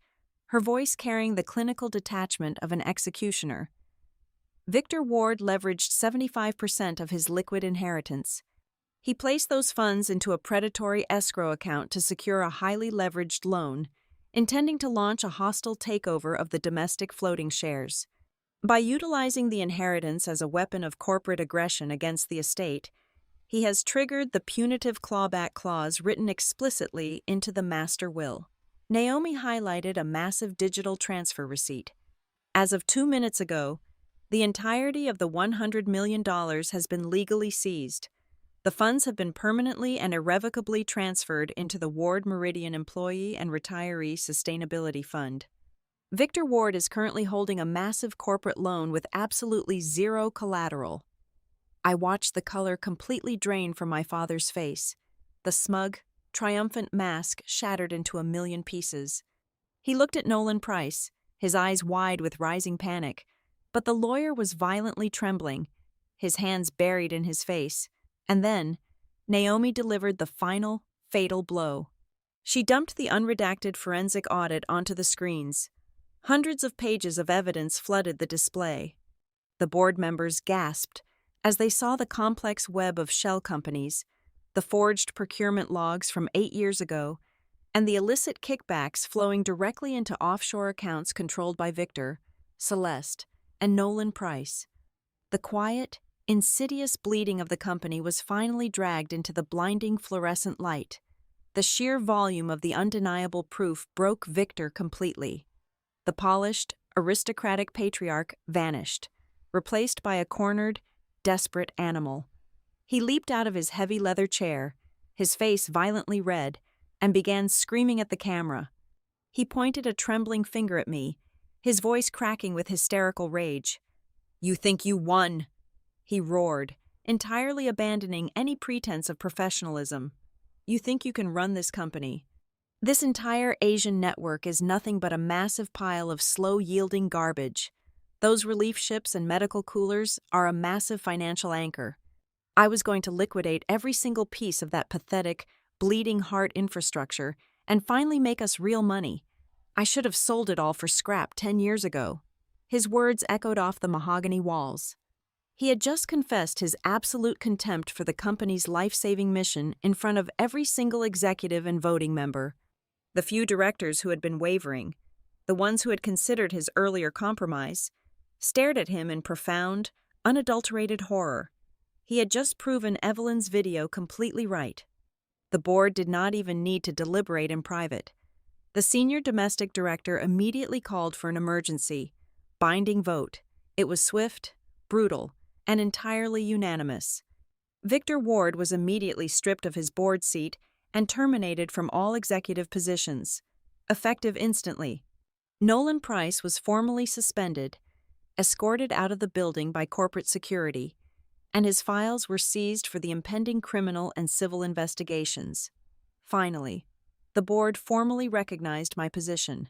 her voice carrying the clinical detachment of an executioner. Victor Ward leveraged 75% of his liquid inheritance. He placed those funds into a predatory escrow account to secure a highly leveraged loan, intending to launch a hostile takeover of the domestic floating shares. By utilizing the inheritance as a weapon of corporate aggression against the estate, he has triggered the punitive clawback clause written explicitly into the master will. Naomi highlighted a massive digital transfer receipt. As of 2 minutes ago, the entirety of the $100 million has been legally seized. The funds have been permanently and irrevocably transferred into the Ward Meridian Employee and Retiree Sustainability Fund. Victor Ward is currently holding a massive corporate loan with absolutely zero collateral. I watched the color completely drain from my father's face. The smug, triumphant mask shattered into a million pieces. He looked at Nolan Price, his eyes wide with rising panic, but the lawyer was violently trembling, his hands buried in his face. And then, Naomi delivered the final, fatal blow. She dumped the unredacted forensic audit onto the screens. Hundreds of pages of evidence flooded the display. The board members gasped as they saw the complex web of shell companies, the forged procurement logs from 8 years ago, and the illicit kickbacks flowing directly into offshore accounts controlled by Victor, Celeste, and Nolan Price. The quiet, insidious bleeding of the company was finally dragged into the blinding fluorescent light. The sheer volume of the undeniable proof broke Victor completely. The polished, aristocratic patriarch vanished, replaced by a cornered, desperate animal. He leaped out of his heavy leather chair, his face violently red, and began screaming at the camera. He pointed a trembling finger at me, his voice cracking with hysterical rage. "You think you won," he roared, entirely abandoning any pretense of professionalism. You think you can run this company? This entire Asian network is nothing but a massive pile of slow-yielding garbage. Those relief ships and medical coolers are a massive financial anchor. I was going to liquidate every single piece of that pathetic, bleeding heart infrastructure and finally make us real money. I should have sold it all for scrap 10 years ago. His words echoed off the mahogany walls. He had just confessed his absolute contempt for the company's life-saving mission in front of every single executive and voting member. The few directors who had been wavering, the ones who had considered his earlier compromise, stared at him in profound, unadulterated horror. He had just proven Evelyn's video completely right. The board did not even need to deliberate in private. The senior domestic director immediately called for an emergency, binding vote. It was swift, brutal, and entirely unanimous. Victor Ward was immediately stripped of his board seat and terminated from all executive positions, effective instantly. Nolan Price was formally suspended, escorted out of the building by corporate security, and his files were seized for the impending criminal and civil investigations. Finally, the board formally recognized my position.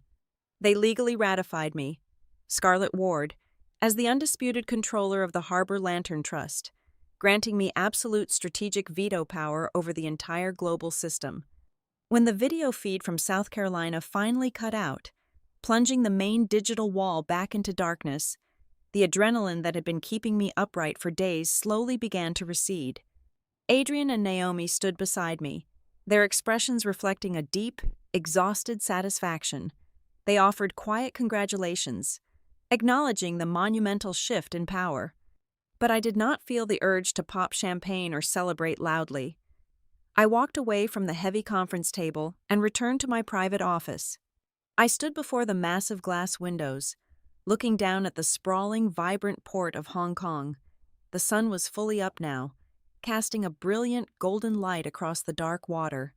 They legally ratified me, Scarlett Ward, as the undisputed controller of the Harbor Lantern Trust, granting me absolute strategic veto power over the entire global system. When the video feed from South Carolina finally cut out, plunging the main digital wall back into darkness, the adrenaline that had been keeping me upright for days slowly began to recede. Adrian and Naomi stood beside me, their expressions reflecting a deep, exhausted satisfaction. They offered quiet congratulations, acknowledging the monumental shift in power. But I did not feel the urge to pop champagne or celebrate loudly. I walked away from the heavy conference table and returned to my private office. I stood before the massive glass windows, looking down at the sprawling, vibrant port of Hong Kong. The sun was fully up now, casting a brilliant golden light across the dark water.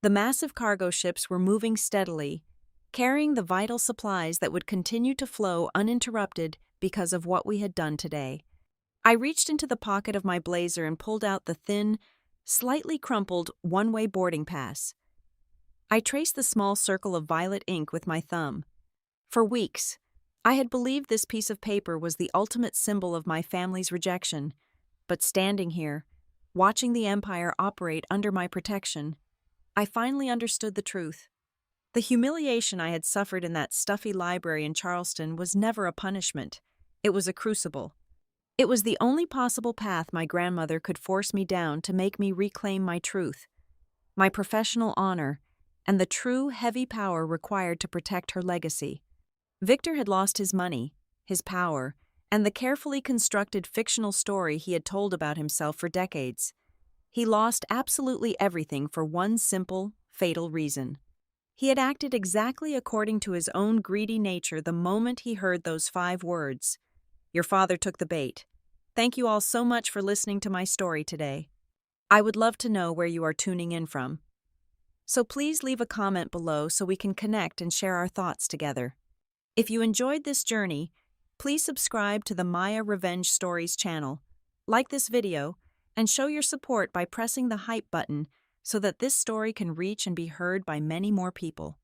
The massive cargo ships were moving steadily, carrying the vital supplies that would continue to flow uninterrupted because of what we had done today. I reached into the pocket of my blazer and pulled out the thin, slightly crumpled one-way boarding pass. I traced the small circle of violet ink with my thumb. For weeks, I had believed this piece of paper was the ultimate symbol of my family's rejection, but standing here, watching the Empire operate under my protection, I finally understood the truth. The humiliation I had suffered in that stuffy library in Charleston was never a punishment. It was a crucible. It was the only possible path my grandmother could force me down to make me reclaim my truth, my professional honor, and the true, heavy power required to protect her legacy. Victor had lost his money, his power, and the carefully constructed fictional story he had told about himself for decades. He lost absolutely everything for one simple, fatal reason. He had acted exactly according to his own greedy nature the moment he heard those 5 words. Your father took the bait. Thank you all so much for listening to my story today. I would love to know where you are tuning in from. So please leave a comment below so we can connect and share our thoughts together. If you enjoyed this journey, please subscribe to the Maya Revenge Stories channel, like this video, and show your support by pressing the hype button so that this story can reach and be heard by many more people.